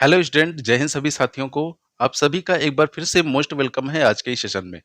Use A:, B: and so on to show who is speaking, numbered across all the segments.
A: Hello student, जय हिंद सभी साथियों को। आप सभी का एक बार फिर से मोस्ट वेलकम है आज के इस सेशन में।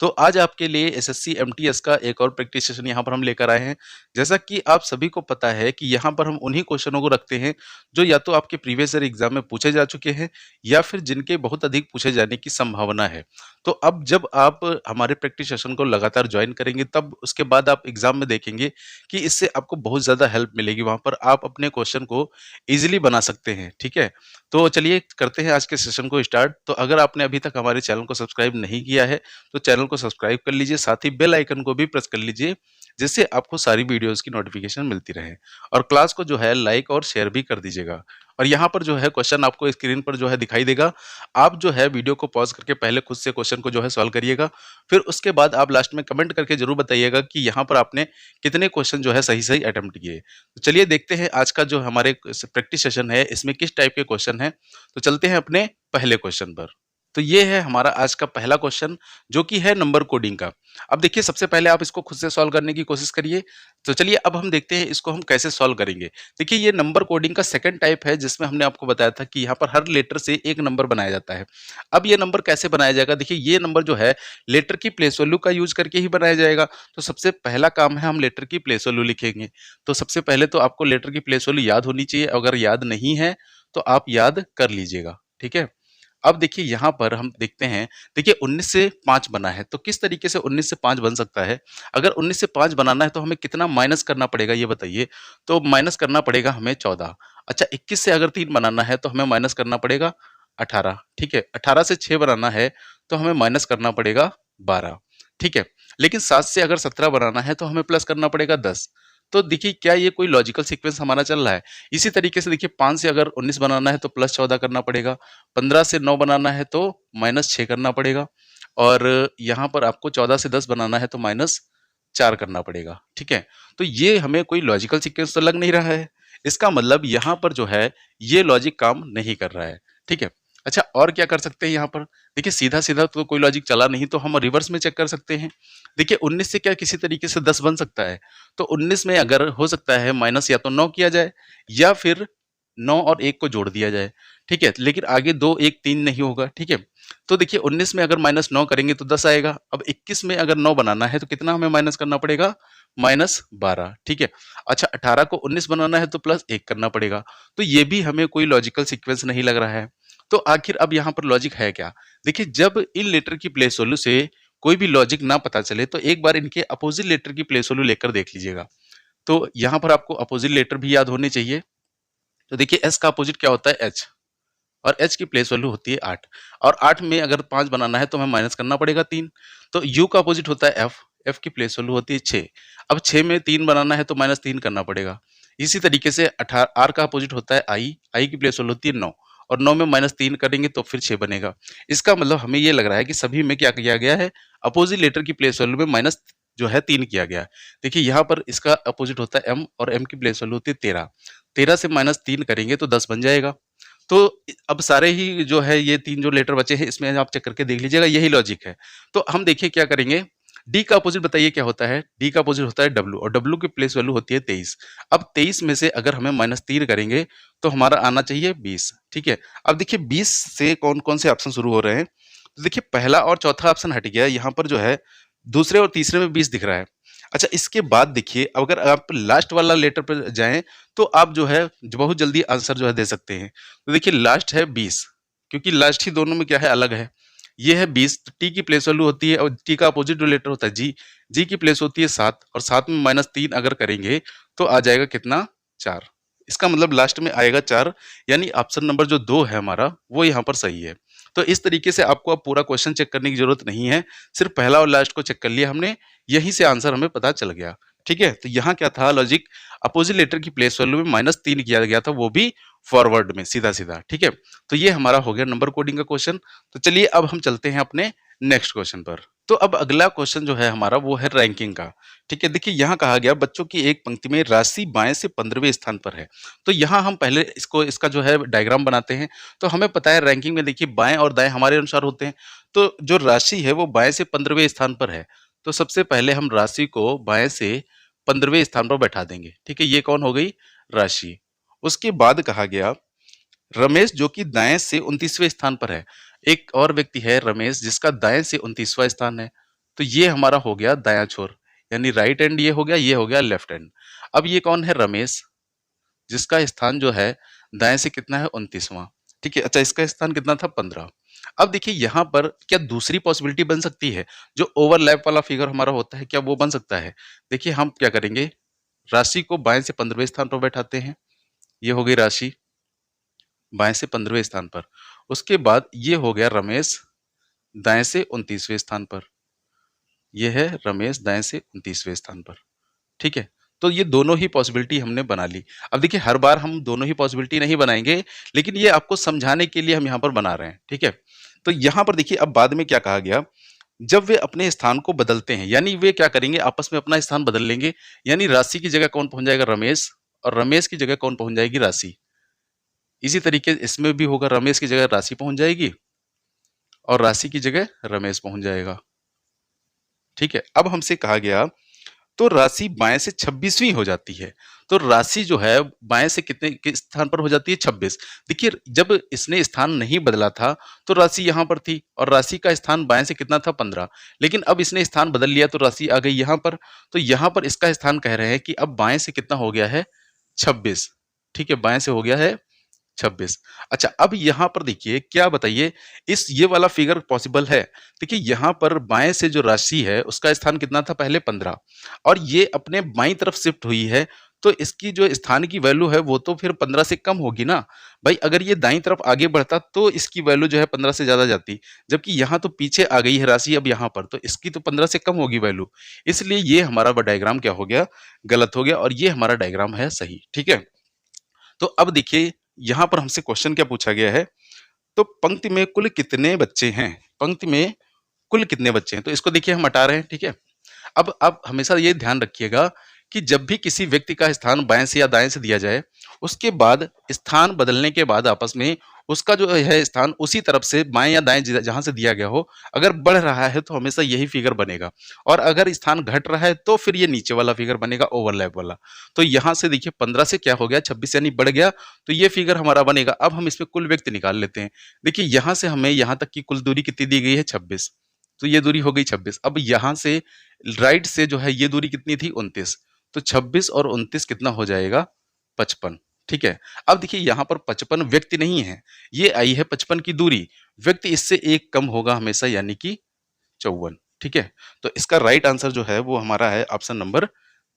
A: तो आज आपके लिए एसएससी एमटीएस का एक और प्रैक्टिस सेशन यहाँ पर हम लेकर आए हैं। जैसा कि आप सभी को पता है कि यहाँ पर हम उन्हीं क्वेश्चनों को रखते हैं जो या तो आपके प्रीवियस ईयर एग्जाम में पूछे जा चुके हैं या फिर जिनके बहुत अधिक पूछे जाने की संभावना है। तो अब जब आप हमारे प्रैक्टिस सेशन को लगातार ज्वाइन करेंगे तब उसके बाद आप एग्जाम में देखेंगे कि इससे आपको बहुत ज़्यादा हेल्प मिलेगी। वहाँ पर आप अपने क्वेश्चन को ईजिली बना सकते हैं। ठीक है, तो चलिए करते हैं आज के सेशन को स्टार्ट। तो अगर आपने अभी तक हमारे चैनल को सब्सक्राइब नहीं किया है तो चैनल को सब्सक्राइब कर लीजिए, साथ ही बेल आइकन को भी प्रेस कर लीजिए जिससे आपको सारी वीडियोस की नोटिफिकेशन मिलती रहे। और क्लास को जो है लाइक और शेयर भी कर दीजिएगा। और यहाँ पर जो है क्वेश्चन आपको स्क्रीन पर जो है दिखाई देगा। आप जो है वीडियो को पॉज करके पहले खुद से क्वेश्चन को जो है सॉल्व करिएगा। फिर उसके बाद आप लास्ट में कमेंट करके जरूर बताइएगा कि यहाँ पर आपने कितने क्वेश्चन जो है सही सही अटेम्प्ट किए। तो चलिए देखते हैं आज का जो हमारे प्रैक्टिस सेशन है इसमें किस टाइप के क्वेश्चन है। तो चलते हैं अपने पहले क्वेश्चन पर। तो ये है हमारा आज का पहला क्वेश्चन जो कि है नंबर कोडिंग का। अब देखिए सबसे पहले आप इसको खुद से सॉल्व करने की कोशिश करिए। तो चलिए अब हम देखते हैं इसको हम कैसे सॉल्व करेंगे। देखिए ये नंबर कोडिंग का सेकंड टाइप है जिसमें हमने आपको बताया था कि यहाँ पर हर लेटर से एक नंबर बनाया जाता है। अब ये नंबर कैसे बनाया जाएगा, देखिए ये नंबर जो है लेटर की प्लेस वैल्यू का यूज करके ही बनाया जाएगा। तो सबसे पहला काम है हम लेटर की प्लेस वैल्यू लिखेंगे। तो सबसे पहले तो आपको लेटर की प्लेस वैल्यू याद होनी चाहिए, अगर याद नहीं है तो आप याद कर लीजिएगा। ठीक है, अब देखिए यहाँ पर हम देखते हैं। देखिए 19 से 5 बना है तो किस तरीके से 19 से 5 बन सकता है। अगर 19 से 5 बनाना है तो हमें कितना माइनस करना पड़ेगा ये बताइए। तो माइनस करना पड़ेगा हमें 14। अच्छा 21 से अगर 3 बनाना है तो हमें माइनस करना पड़ेगा 18। ठीक है, 18 से 6 बनाना है तो हमें माइनस करना पड़ेगा 12। ठीक है, लेकिन 7 से अगर 17 बनाना है तो हमें प्लस करना पड़ेगा 10। तो देखिए क्या ये कोई लॉजिकल सीक्वेंस हमारा चल रहा है। इसी तरीके से देखिए 5 से अगर 19 बनाना है तो प्लस 14 करना पड़ेगा। 15 से 9 बनाना है तो माइनस 6 करना पड़ेगा। और यहाँ पर आपको 14 से 10 बनाना है तो माइनस 4 करना पड़ेगा। ठीक है, तो ये हमें कोई लॉजिकल सीक्वेंस तो लग नहीं रहा है। इसका मतलब यहाँ पर जो है ये लॉजिक काम नहीं कर रहा है। ठीक है, अच्छा और क्या कर सकते हैं यहाँ पर। देखिए सीधा सीधा तो कोई लॉजिक चला नहीं तो हम रिवर्स में चेक कर सकते हैं। देखिए 19 से क्या किसी तरीके से 10 बन सकता है। तो 19 में अगर हो सकता है माइनस या तो 9 किया जाए या फिर 9 और 1 को जोड़ दिया जाए। ठीक है, लेकिन आगे 2 1 3 नहीं होगा। ठीक है, तो देखिए 19 में अगर माइनस 9 करेंगे तो 10 आएगा। अब 21 में अगर 9 बनाना है तो कितना हमें माइनस करना पड़ेगा, माइनस 12। ठीक है, अच्छा 18 को 19 बनाना है तो प्लस 1 करना पड़ेगा। तो ये भी हमें कोई लॉजिकल सीक्वेंस नहीं लग रहा है। तो आखिर अब यहाँ पर लॉजिक है क्या। देखिए जब इन लेटर की प्लेस वैल्यू से कोई भी लॉजिक ना पता चले तो एक बार इनके अपोजिट लेटर की प्लेस वैल्यू लेकर देख लीजिएगा। तो यहाँ पर आपको अपोजिट लेटर भी याद होने चाहिए। तो देखिए एस का अपोजिट क्या होता है, एच, और एच की प्लेस वैल्यू होती है 8। और 8 में अगर 5 बनाना है तो हमें माइनस करना पड़ेगा 3। तो यू का अपोजिट होता है एफ, एफ की प्लेस वैल्यू होती है 6। अब 6 में 3 बनाना है तो माइनस 3 करना पड़ेगा। इसी तरीके से 18 आर का अपोजिट होता है आई, आई की प्लेस वैल्यू होती है 9। और 9 में माइनस 3 करेंगे तो फिर 6 बनेगा। इसका मतलब हमें ये लग रहा है कि सभी में क्या किया गया है, अपोजिट लेटर की प्लेस वैल्यू में माइनस जो है 3 किया गया है। देखिए यहाँ पर इसका अपोजिट होता है एम, और एम की प्लेस वैल्यू होती है 13। 13 से माइनस 3 करेंगे तो 10 बन जाएगा। तो अब सारे ही जो है ये 3 जो लेटर बचे हैं इसमें आप चेक करके देख लीजिएगा, यही लॉजिक है। तो हम देखिए क्या करेंगे। डी का अपोजिट बताइए क्या होता है। डी का अपोजिट होता है डब्ल्यू, और डब्ल्यू की प्लेस वैल्यू होती है 23। अब 23 में से अगर हमें माइनस 3 करेंगे तो हमारा आना चाहिए 20। ठीक है, अब देखिए 20 से कौन कौन से ऑप्शन शुरू हो रहे हैं। तो देखिए पहला और चौथा ऑप्शन हट गया, यहाँ पर जो है दूसरे और तीसरे में 20 दिख रहा है। अच्छा इसके बाद देखिए अगर आप लास्ट वाला लेटर पर जाएं तो आप जो है बहुत जल्दी आंसर जो है दे सकते हैं। तो देखिए लास्ट है 20, क्योंकि लास्ट ही दोनों में क्या है, अलग है। ये है 20, तो टी की प्लेस वैल्यू होती है, और टी का अपोजिट जो लेटर होता है जी, जी की प्लेस होती है 7, और 7 में माइनस 3 अगर करेंगे तो आ जाएगा कितना, 4। इसका मतलब लास्ट में आएगा 4, यानी ऑप्शन नंबर जो 2 है हमारा वो यहाँ पर सही है। तो इस तरीके से आपको अब पूरा क्वेश्चन चेक करने की जरूरत नहीं है, सिर्फ पहला और लास्ट को चेक कर लिया हमने, यहीं से आंसर हमें पता चल गया। ठीक है, तो यहाँ क्या था लॉजिक, अपोजिट लेटर की प्लेस वैल्यू में माइनस 3 किया गया था, वो भी फॉरवर्ड में सीधा सीधा। ठीक है, तो ये हमारा हो गया नंबर कोडिंग का क्वेश्चन। तो चलिए अब हम चलते हैं अपने नेक्स्ट क्वेश्चन पर। तो अब अगला क्वेश्चन जो है हमारा वो है रैंकिंग का। ठीक है, देखिए यहाँ कहा गया बच्चों की एक पंक्ति में राशि बाएं से 15वें स्थान पर है। तो यहाँ हम पहले इसका जो है डायग्राम बनाते हैं। तो हमें पता है रैंकिंग में देखिए बाएं और दाएं हमारे अनुसार होते हैं। तो जो राशि है वो बाएं से 15वें स्थान पर है। तो सबसे पहले हम राशि को बाएं से 15वें स्थान पर बैठा देंगे। ठीक है, ये कौन हो गई, राशि। उसके बाद कहा गया रमेश जो कि दाएं से 29वें स्थान पर है। एक और व्यक्ति है रमेश जिसका दाएं से 29वां स्थान है। तो ये हमारा हो गया दायां छोर, यानी राइट हैंड ये हो गया लेफ्ट हैंड। अब ये कौन है? रमेश, जिसका स्थान जो है दाएं से कितना है? 29वां। ठीक है, अच्छा इसका स्थान कितना था? 15। अब देखिए यहाँ पर क्या दूसरी पॉसिबिलिटी बन सकती है? जो ओवरलैप वाला फिगर हमारा होता है, क्या वो बन सकता है? देखिए हम क्या करेंगे, राशि को बाएं से 15वें स्थान पर बैठाते हैं। ये हो गई राशि बाएं से 15वें स्थान पर। उसके बाद ये हो गया रमेश दाएं से 29वें स्थान पर। ये है रमेश दाएं से 29वें स्थान पर। ठीक है, तो ये दोनों ही पॉसिबिलिटी हमने बना ली। अब देखिए हर बार हम दोनों ही पॉसिबिलिटी नहीं बनाएंगे, लेकिन ये आपको समझाने के लिए हम यहाँ पर बना रहे हैं। ठीक है, तो यहाँ पर देखिए अब बाद में क्या कहा गया, जब वे अपने स्थान को बदलते हैं, यानी वे क्या करेंगे, आपस में अपना स्थान बदल लेंगे। यानी राशि की जगह कौन पहुंच जाएगा? रमेश, और रमेश की जगह कौन पहुंच जाएगी? राशि। इसी तरीके इसमें भी होगा, रमेश की जगह राशि पहुंच जाएगी और राशि की जगह रमेश पहुंच जाएगा। ठीक है, अब हमसे कहा गया तो राशि बाएं से 26वीं हो जाती है। तो राशि जो है बाएं से कितने किस स्थान पर हो जाती है? 26। देखिए जब इसने स्थान नहीं बदला था तो राशि यहाँ पर थी और राशि का स्थान बाएं से कितना था? 15। लेकिन अब इसने स्थान बदल लिया तो राशि आ गई यहाँ पर। तो यहाँ पर इसका स्थान कह रहे हैं कि अब बाएं से कितना हो गया है? 26। ठीक है, बाएं से हो गया है 26। अच्छा अब यहाँ पर देखिए क्या बताइए, इस ये वाला फिगर पॉसिबल है? देखिए यहाँ पर बाएं से जो राशि है उसका स्थान कितना था? पहले 15, और ये अपने बाईं तरफ शिफ्ट हुई है। तो इसकी जो स्थान की वैल्यू है वो तो फिर 15 से कम होगी ना भाई। अगर ये दाईं तरफ आगे बढ़ता तो इसकी वैल्यू जो है 15 से ज्यादा जाती, जबकि यहाँ तो पीछे आ गई है राशि अब यहाँ पर, तो इसकी तो 15 से कम होगी वैल्यू। इसलिए ये हमारा डायग्राम क्या हो गया? गलत हो गया, और ये हमारा डायग्राम है सही। ठीक है, तो अब देखिए यहाँ पर हमसे क्वेश्चन क्या पूछा गया है, तो पंक्ति में कुल कितने बच्चे हैं? पंक्ति में कुल कितने बच्चे हैं? तो इसको देखिए हम हटा रहे हैं। ठीक है, अब आप हमेशा ये ध्यान रखिएगा कि जब भी किसी व्यक्ति का स्थान बाएं से या दाएं से दिया जाए, उसके बाद स्थान बदलने के बाद आपस में उसका जो है स्थान उसी तरफ से बाएं या दाएं जहां से दिया गया हो, अगर बढ़ रहा है तो हमेशा यही फिगर बनेगा, और अगर स्थान घट रहा है तो फिर ये नीचे वाला फिगर बनेगा, ओवरलैप वाला। तो यहां से देखिए 15 से क्या हो गया? 26, यानी बढ़ गया, तो ये फिगर हमारा बनेगा। अब हम इसमें कुल व्यक्ति निकाल लेते हैं। देखिए यहां से हमें यहां तक की कुल दूरी कितनी दी गई है? 26। तो ये दूरी हो गई 26। अब यहां से राइट से जो है ये दूरी कितनी थी? 29। तो 26 और 29 कितना हो जाएगा? 55। ठीक है, अब देखिए यहाँ पर 55 व्यक्ति नहीं है, ये आई है 55 की दूरी। व्यक्ति इससे एक कम होगा हमेशा, यानी कि 54। ठीक है, तो इसका राइट आंसर जो है वो हमारा है ऑप्शन नंबर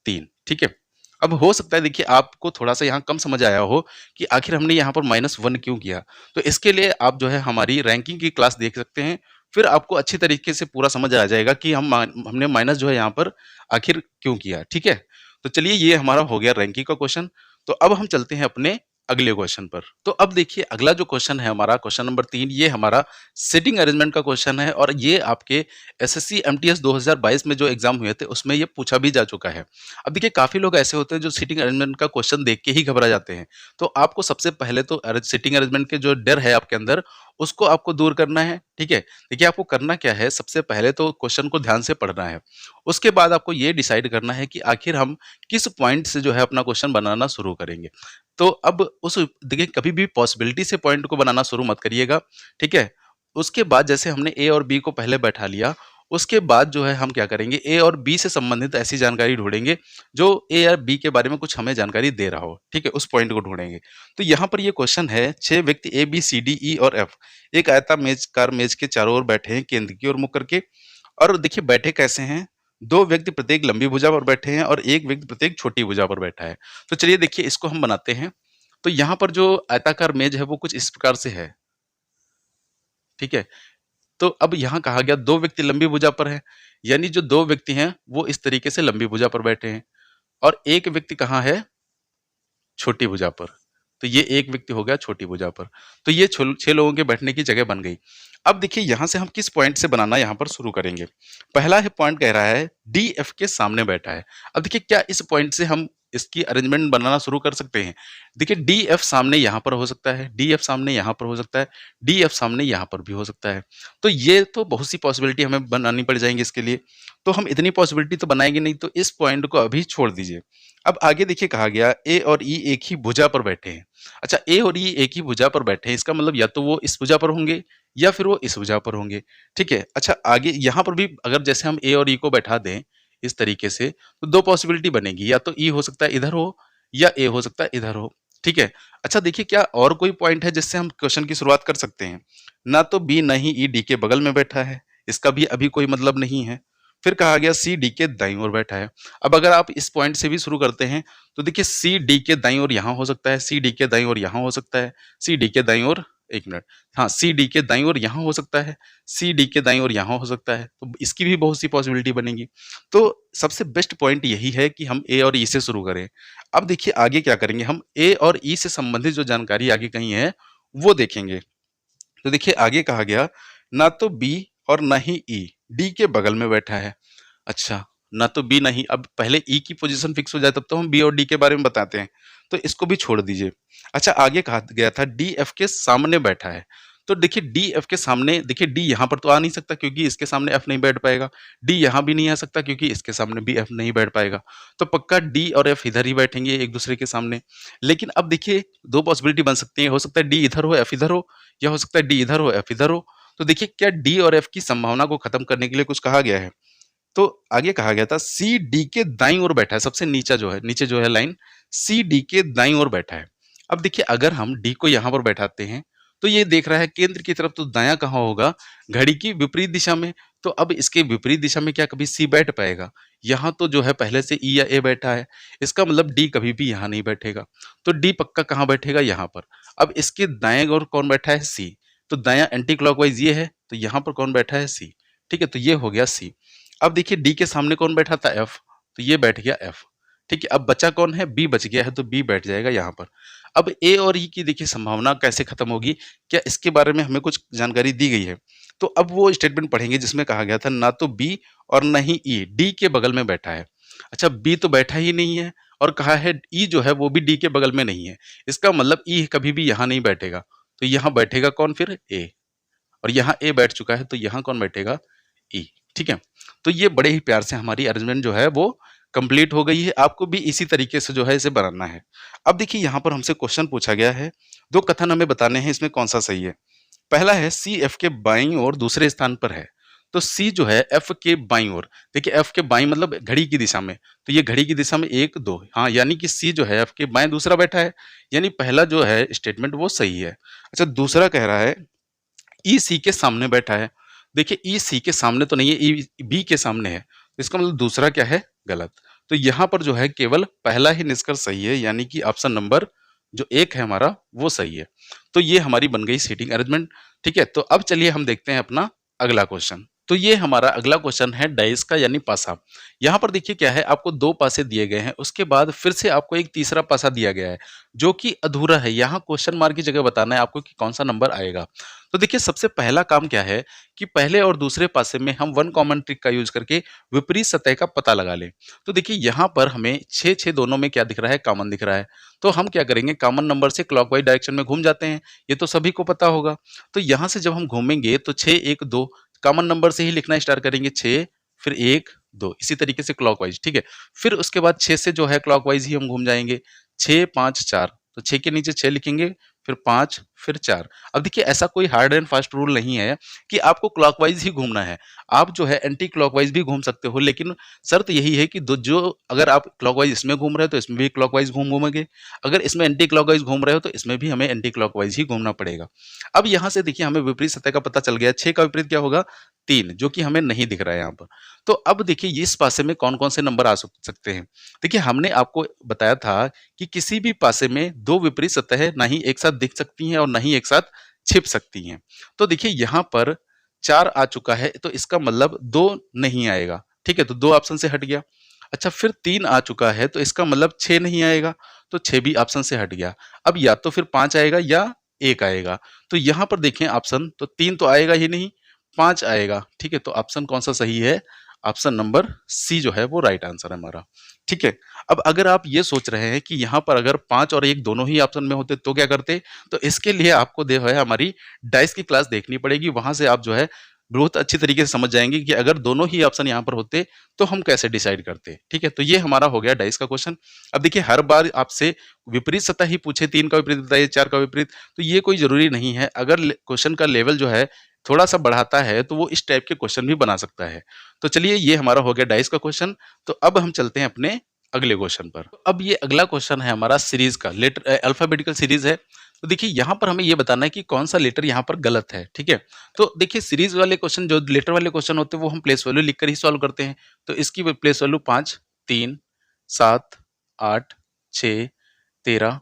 A: 3। ठीक है, अब हो सकता है देखिए आपको थोड़ा सा यहाँ कम समझ आया हो कि आखिर हमने यहाँ पर -1 क्यों किया। तो इसके लिए आप जो है हमारी रैंकिंग की क्लास देख सकते हैं, फिर आपको अच्छी तरीके से पूरा समझ आ जाएगा कि हमने माइनस जो है यहाँ पर आखिर क्यों किया। ठीक है, तो चलिए ये हमारा हो गया रैंकिंग का क्वेश्चन। तो अब हम चलते हैं अपने अगले क्वेश्चन पर। तो अब देखिए अगला जो क्वेश्चन है हमारा, क्वेश्चन नंबर 3, ये हमारा सीटिंग अरेंजमेंट का क्वेश्चन है, और ये आपके एसएससी एमटीएस 2022 में जो एग्जाम हुए थे उसमें ये पूछा भी जा चुका है। अब देखिए काफी लोग ऐसे होते हैं जो सीटिंग अरेंजमेंट का क्वेश्चन देख के ही घबरा जाते हैं। तो आपको सबसे पहले तो सीटिंग अरेंजमेंट के जो डर है आपके अंदर, उसको आपको दूर करना है। ठीक है, देखिए आपको करना क्या है, सबसे पहले तो क्वेश्चन को ध्यान से पढ़ना है। उसके बाद आपको ये डिसाइड करना है कि आखिर हम किस पॉइंट से जो है अपना क्वेश्चन बनाना शुरू करेंगे। तो अब उस देखिए कभी भी पॉसिबिलिटी से पॉइंट को बनाना शुरू मत करिएगा। ठीक है, उसके बाद जैसे हमने ए और बी को पहले बैठा लिया, उसके बाद जो है हम क्या करेंगे, ए और बी से संबंधित ऐसी जानकारी ढूंढेंगे जो ए और बी के बारे में कुछ हमें जानकारी दे रहा हो। ठीक है, उस पॉइंट को ढूंढेंगे। तो यहाँ पर ये क्वेश्चन है, 6 व्यक्ति A B C D E और एफ एक आयताकार मेज के चारों ओर बैठे हैं केंद्र की ओर मुख करके। और देखिए बैठे कैसे हैं, 2 व्यक्ति प्रत्येक लंबी भुजा पर बैठे हैं और 1 व्यक्ति प्रत्येक छोटी भुजा पर बैठा है। तो चलिए देखिए इसको हम बनाते हैं। तो यहाँ पर जो आयताकार मेज है वो कुछ इस प्रकार से है। ठीक है, तो अब यहाँ कहा गया 2 व्यक्ति लंबी भुजा पर है, यानी जो 2 व्यक्ति हैं वो इस तरीके से लंबी भुजा पर बैठे हैं, और 1 व्यक्ति कहाँ है? छोटी भुजा पर। तो ये 1 व्यक्ति हो गया छोटी भुजा पर। तो ये 6 लोगों के बैठने की जगह बन गई। अब देखिए यहाँ से हम किस पॉइंट से बनाना यहाँ पर शुरू करेंगे। पहला है पॉइंट कह रहा है डी एफ के सामने बैठा है। अब देखिए क्या इस पॉइंट से हम इसकी अरेंजमेंट बनाना शुरू कर सकते हैं। देखिए डी एफ सामने यहाँ पर हो सकता है, डी एफ सामने यहाँ पर हो सकता है, डी एफ सामने यहाँ पर भी हो सकता है। तो ये तो बहुत सी पॉसिबिलिटी हमें बनानी पड़ जाएंगी इसके लिए। तो हम इतनी पॉसिबिलिटी तो बनाएंगे नहीं, तो इस पॉइंट को अभी छोड़ दीजिए। अब आगे देखिए कहा गया ए और ई एक ही भुजा पर बैठे हैं। अच्छा, ए और ई एक ही भुजा पर बैठे हैं, इसका मतलब या तो वो इस भुजा पर होंगे या फिर वो इस भुजा पर होंगे। ठीक है। अच्छा, आगे यहाँ पर भी अगर जैसे हम ए और ई को बैठा दें इस तरीके से, तो दो पॉसिबिलिटी बनेगी, या तो ई हो सकता है इधर हो या ए हो सकता है इधर हो। ठीक है। अच्छा देखिए, क्या और कोई पॉइंट है जिससे हम क्वेश्चन की शुरुआत कर सकते हैं? ना तो बी ना ही ई डी के बगल में बैठा है, इसका भी अभी कोई मतलब नहीं है। फिर कहा गया सी डी के दाईं ओर बैठा है। अब अगर आप इस पॉइंट से भी शुरू करते हैं तो देखिए सी डी के दाईं ओर यहाँ हो सकता है, सी डी के दाईं ओर यहाँ हो सकता है, सी डी के दाईं ओर, एक मिनट, हाँ, सी डी के दाईं ओर यहाँ हो सकता है, सी डी के दाईं ओर यहाँ हो सकता है। तो इसकी भी बहुत सी पॉसिबिलिटी बनेगी। तो सबसे बेस्ट पॉइंट यही है कि हम ए और ई से शुरू करें। अब देखिए आगे क्या करेंगे, हम ए और ई से संबंधित जो जानकारी आगे कहीं है वो देखेंगे। तो देखिए आगे कहा गया ना तो बी और ना ही ई डी के बगल में बैठा है। अच्छा, ना तो बी नहीं, अब पहले ई की पोजीशन फिक्स हो जाए तब तो हम बी और डी के बारे में बताते हैं, तो इसको भी छोड़ दीजिए। अच्छा, आगे कहा गया था डी एफ के सामने बैठा है। तो देखिए डी एफ के सामने, देखिए डी यहाँ पर तो आ नहीं सकता क्योंकि इसके सामने एफ नहीं बैठ पाएगा, डी यहाँ भी नहीं आ सकता क्योंकि इसके सामने भी एफ नहीं बैठ पाएगा। तो पक्का डी और एफ इधर ही बैठेंगे एक दूसरे के सामने। लेकिन अब देखिए दो पॉसिबिलिटी बन सकती है, हो सकता है डी इधर हो एफ इधर हो, या हो सकता है डी इधर हो एफ इधर हो। तो देखिए क्या डी और एफ की संभावना को खत्म करने के लिए कुछ कहा गया है? तो आगे कहा गया था सी डी के दाईं ओर बैठा है, सबसे नीचा जो है, नीचे जो है लाइन, सी डी के दाईं ओर बैठा है। अब देखिए अगर हम डी को यहाँ पर बैठाते हैं तो ये देख रहा है केंद्र की तरफ, तो दायां कहाँ होगा, घड़ी की विपरीत दिशा में। तो अब इसके विपरीत दिशा में क्या कभी सी बैठ पाएगा? यहाँ तो जो है पहले से ई या ए बैठा है, इसका मतलब डी कभी भी यहाँ नहीं बैठेगा। तो डी पक्का कहाँ बैठेगा? यहाँ पर। अब इसके दाएं ओर कौन बैठा है? सी। तो दायां एंटी क्लॉकवाइज ये है, तो यहाँ पर कौन बैठा है? सी। ठीक है, तो ये हो गया सी। अब देखिए डी के सामने कौन बैठा था? एफ। तो ये बैठ गया एफ। ठीक है, अब बचा कौन है? बी बच गया है, तो बी बैठ जाएगा यहाँ पर। अब ए और ई की देखिए संभावना कैसे खत्म होगी, क्या इसके बारे में हमें कुछ जानकारी दी गई है? तो अब वो स्टेटमेंट पढ़ेंगे जिसमें कहा गया था ना तो बी और ना ही ई डी के बगल में बैठा है। अच्छा, बी तो बैठा ही नहीं है, और कहा है ई जो है वो भी डी के बगल में नहीं है, इसका मतलब ई कभी भी यहाँ नहीं बैठेगा। तो यहाँ बैठेगा कौन फिर? ए। और यहाँ ए बैठ चुका है, तो यहाँ कौन बैठेगा? ई। ठीक है, तो ये बड़े ही प्यार से हमारी अरेंजमेंट जो है वो कंप्लीट हो गई है। आपको भी इसी तरीके से जो है इसे बनाना है। अब देखिए यहाँ पर हमसे क्वेश्चन पूछा गया है, दो कथन हमें बताने हैं, इसमें कौन सा सही है। पहला है सी एफ के बाईं ओर दूसरे स्थान पर है। तो सी जो है एफ के बाईं ओर, देखिए एफ के बाईं मतलब घड़ी की दिशा में, तो ये घड़ी की दिशा में एक दो, हाँ, यानी कि सी जो है एफ के बाएं दूसरा बैठा है, यानी पहला जो है स्टेटमेंट वो सही है। अच्छा, दूसरा कह रहा है ई सी के सामने बैठा है। देखिए ई सी के सामने तो नहीं है, ई बी के सामने है, इसका मतलब दूसरा क्या है? गलत। तो यहाँ पर जो है केवल पहला ही निष्कर्ष सही है, यानी कि ऑप्शन नंबर जो एक है हमारा वो सही है। तो ये हमारी बन गई सीटिंग अरेंजमेंट। ठीक है, तो अब चलिए हम देखते हैं अपना अगला क्वेश्चन। तो ये हमारा अगला क्वेश्चन है डाइस का यानी पासा। यहाँ पर देखिए क्या है, आपको दो पासे दिए गए हैं, उसके बाद फिर से आपको एक तीसरा पासा दिया गया है जो कि अधूरा है। यहाँ क्वेश्चन मार्क की जगह बताना है आपको कि कौन सा नंबर आएगा। तो देखिए सबसे पहला काम क्या है कि पहले और दूसरे पासे में हम वन कॉमन ट्रिक का यूज करके विपरीत सतह का पता लगा लें। तो देखिए यहाँ पर हमें 6 दोनों में क्या दिख रहा है? कॉमन दिख रहा है। तो हम क्या करेंगे, कॉमन नंबर से क्लॉकवाइज डायरेक्शन में घूम जाते हैं, ये तो सभी को पता होगा। तो यहाँ से जब हम घूमेंगे तो 6 1 2 कॉमन नंबर से ही लिखना स्टार्ट करेंगे, 6 फिर 1 2, इसी तरीके से क्लॉकवाइज। ठीक है, फिर उसके बाद 6 से जो है क्लॉकवाइज ही हम घूम जाएंगे, 6 5 4, तो 6 के नीचे 6 लिखेंगे, फिर 5 फिर 4। अब देखिए ऐसा कोई हार्ड एंड फास्ट रूल नहीं है कि आपको क्लॉकवाइज ही घूमना है, आप जो है एंटी क्लॉकवाइज भी घूम सकते हो, लेकिन शर्त यही है कि जो अगर आप क्लॉकवाइज इसमें घूम रहे हो तो इसमें भी क्लॉकवाइज घूमेंगे, अगर इसमें एंटी क्लॉकवाइज घूम रहे हो तो इसमें भी हमें एंटी क्लॉकवाइज ही घूमना पड़ेगा। अब यहाँ से देखिए हमें विपरीत सतह का पता चल गया, 6 का विपरीत क्या होगा? 3, जो कि हमें नहीं दिख रहा है यहाँ पर। तो अब देखिए इस पासे में कौन कौन से नंबर आ सकते हैं। देखिए हमने आपको बताया था कि किसी भी पासे में दो विपरीत सतह ना ही एक साथ दिख सकती हैं और ना ही एक साथ छिप सकती हैं। तो देखिए यहाँ पर 4 आ चुका है, तो इसका मतलब 2 नहीं आएगा। ठीक है, तो 2 ऑप्शन से हट गया। अच्छा, फिर 3 आ चुका है, तो इसका मतलब 6 नहीं आएगा, तो 6 भी ऑप्शन से हट गया। अब या तो फिर 5 आएगा या 1 आएगा। तो यहाँ पर देखें ऑप्शन, तो 3 तो आएगा ही नहीं, 5 आएगा। ठीक है, तो ऑप्शन कौन सा सही है? ऑप्शन नंबर सी जो है वो राइट आंसर है हमारा। ठीक है, अब अगर आप ये सोच रहे हैं कि यहाँ पर अगर 5 और 1 दोनों ही ऑप्शन में होते तो क्या करते, तो इसके लिए आपको जो है हमारी डाइस की क्लास देखनी पड़ेगी। वहां से आप जो है बहुत अच्छी तरीके से समझ जाएंगे कि अगर दोनों ही ऑप्शन यहाँ पर होते तो हम कैसे डिसाइड करते। ठीक है, तो ये हमारा हो गया डाइस का क्वेश्चन। अब देखिए, हर बार आपसे विपरीत सतह ही पूछे, 3 का विपरीत बताइए, 4 का विपरीत, तो ये कोई जरूरी नहीं है। अगर क्वेश्चन का लेवल जो है थोड़ा सा बढ़ाता है तो वो इस टाइप के क्वेश्चन भी बना सकता है। तो चलिए, ये हमारा हो गया डाइस का क्वेश्चन। तो अब हम चलते हैं अपने अगले क्वेश्चन पर। अब ये अगला क्वेश्चन है हमारा सीरीज का, लेटर अल्फाबेटिकल सीरीज है। तो देखिए, यहाँ पर हमें ये बताना है कि कौन सा लेटर यहाँ पर गलत है। ठीक है, तो देखिए, सीरीज वाले क्वेश्चन, जो लेटर वाले क्वेश्चन होते हैं वो हम प्लेस वैल्यू लिखकर ही सॉल्व करते हैं। तो इसकी प्लेस वैल्यू 5, 3, 7, 8, 6, 13,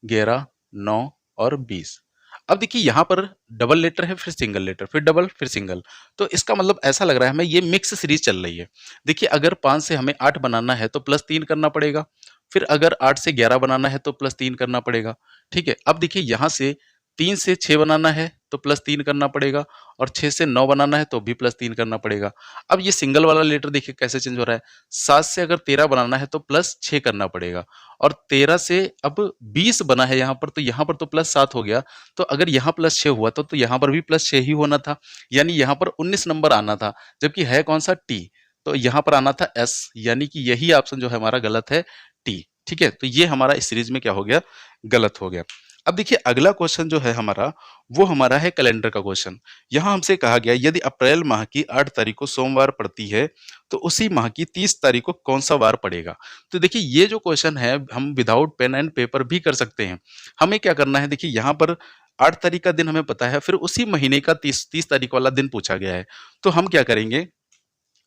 A: 11, 9 और 20। अब देखिए, यहाँ पर डबल लेटर है, फिर सिंगल लेटर, फिर डबल, फिर सिंगल। तो इसका मतलब ऐसा लग रहा है हमें ये मिक्स सीरीज चल रही है। देखिए, अगर 5 से हमें 8 बनाना है तो +3 करना पड़ेगा। फिर अगर 8 से 11 बनाना है तो +3 करना पड़ेगा। ठीक है, अब देखिए, यहाँ से 3 से 6 बनाना है तो +3 करना पड़ेगा, और 6 से 9 बनाना है तो भी +3 करना पड़ेगा। अब ये सिंगल वाला लेटर देखिए कैसे चेंज हो रहा है। 7 से अगर 13 बनाना है तो +6 करना पड़ेगा, और 13 से अब 20 बना है यहाँ पर, तो यहाँ पर तो +7 हो गया। तो अगर यहाँ +6 हुआ तो यहाँ पर भी +6 ही होना था, यानी यहाँ पर 19 नंबर आना था। जबकि है कौन सा, टी, तो यहाँ पर आना था एस, यानी कि यही ऑप्शन जो है हमारा गलत है, टी। ठीक है, तो ये हमारा इस सीरीज में क्या हो गया, गलत हो गया। अब देखिए, अगला क्वेश्चन जो है हमारा, वो हमारा है कैलेंडर का क्वेश्चन। यहाँ हमसे कहा गया, यदि अप्रैल माह की 8 तारीख को सोमवार पड़ती है तो उसी माह की 30 तारीख को कौन सा वार पड़ेगा। तो देखिए, ये जो क्वेश्चन है हम विदाउट पेन एंड पेपर भी कर सकते हैं। हमें क्या करना है, देखिए यहाँ पर 8 तारीख का दिन हमें पता है, फिर उसी महीने का 30 तारीख वाला दिन पूछा गया है। तो हम क्या करेंगे,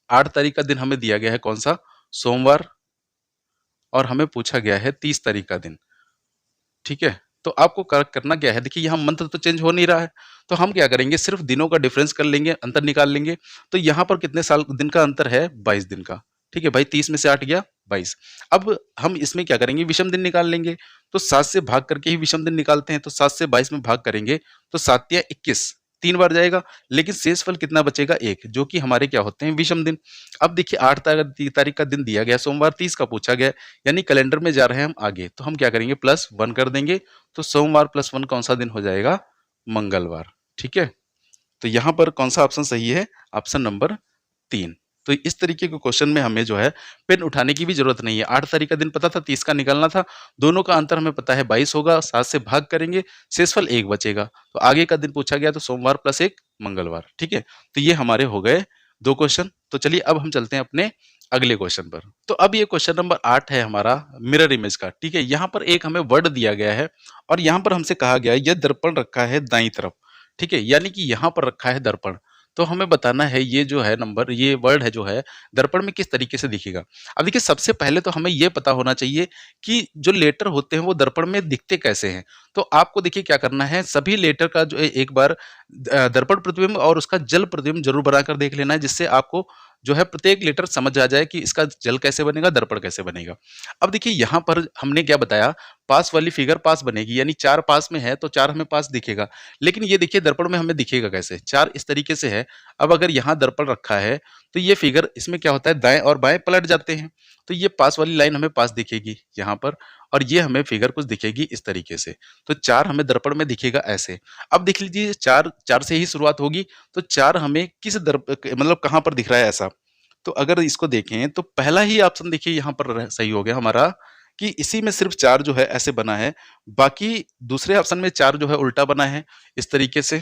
A: 8 तारीख का दिन हमें दिया गया है कौन सा, सोमवार, और हमें पूछा गया है 30 तारीख का दिन। ठीक है, तो आपको करना क्या है, देखिए यहाँ मंत्र तो चेंज हो नहीं रहा है, तो हम क्या करेंगे, सिर्फ दिनों का डिफरेंस कर लेंगे, अंतर निकाल लेंगे। तो यहाँ पर कितने साल दिन का अंतर है, 22 दिन का। ठीक है भाई, 30 में से 8 गया 22। अब हम इसमें क्या करेंगे, विषम दिन निकाल लेंगे। तो 7 से भाग करके ही विषम दिन निकालते हैं, तो 7 से 22 में भाग करेंगे तो 7 या 21, 3 बार जाएगा, लेकिन शेष फल कितना बचेगा, 1, जो कि हमारे क्या होते हैं, विषम दिन। अब देखिए, 8 तारीख का दिन दिया गया, सोमवार 30 का पूछा गया, यानी कैलेंडर में जा रहे हैं हम आगे, तो हम क्या करेंगे, +1 कर देंगे। तो सोमवार +1 कौन सा दिन हो जाएगा, मंगलवार। ठीक है, तो यहाँ पर कौन सा ऑप्शन सही है, ऑप्शन नंबर 3। तो इस तरीके के क्वेश्चन में हमें जो है पेन उठाने की भी जरूरत नहीं है। 8 तारीख का दिन पता था, 30 का निकालना था, दोनों का अंतर हमें पता है 22 होगा, 7 से भाग करेंगे, शेषफल 1 बचेगा। तो आगे का दिन पूछा गया तो सोमवार +1 मंगलवार। ठीक है, तो ये हमारे हो गए 2 क्वेश्चन। तो चलिए, अब हम चलते हैं अपने अगले क्वेश्चन पर। तो अब ये क्वेश्चन नंबर 8 है हमारा, मिरर इमेज का। ठीक है, यहाँ पर एक हमें वर्ड दिया गया है, और यहाँ पर हमसे कहा गया है, यह दर्पण रखा है दाईं तरफ। ठीक है, यानी कि यहाँ पर रखा है दर्पण। तो हमें बताना है ये जो है नंबर, ये वर्ड है जो है, दर्पण में किस तरीके से दिखेगा। अब देखिए, सबसे पहले तो हमें ये पता होना चाहिए कि जो लेटर होते हैं वो दर्पण में दिखते कैसे हैं। तो आपको देखिए क्या करना है, सभी लेटर का जो है एक बार दर्पण प्रतिबिंब और उसका जल प्रतिबिंब जरूर बनाकर देख लेना है, जिससे आपको जो है प्रत्येक लेटर समझ आ जाए कि इसका जल कैसे बनेगा, दर्पण कैसे बनेगा। अब देखिए, यहाँ पर हमने क्या बताया, पास वाली फिगर पास बनेगी, यानी 4 पास में है तो 4 हमें पास दिखेगा। लेकिन ये देखिए, दर्पण में हमें दिखेगा कैसे, 4 इस तरीके से है। अब अगर यहाँ दर्पण रखा है तो ये फिगर, इसमें क्या होता है, दाएं और बाएं पलट जाते हैं। तो ये पास वाली लाइन हमें पास दिखेगी यहाँ पर, और ये हमें फिगर कुछ दिखेगी इस तरीके से। तो 4 हमें दर्पण में दिखेगा ऐसे। अब देख लीजिए, 4 से ही शुरुआत होगी, तो 4 हमें किस मतलब कहाँ पर दिख रहा है ऐसा। तो अगर इसको देखें तो पहला ही ऑप्शन देखिए यहाँ पर सही हो गया हमारा, कि इसी में सिर्फ 4 जो है ऐसे बना है। बाकी दूसरे ऑप्शन में 4 जो है उल्टा बना है, इस तरीके से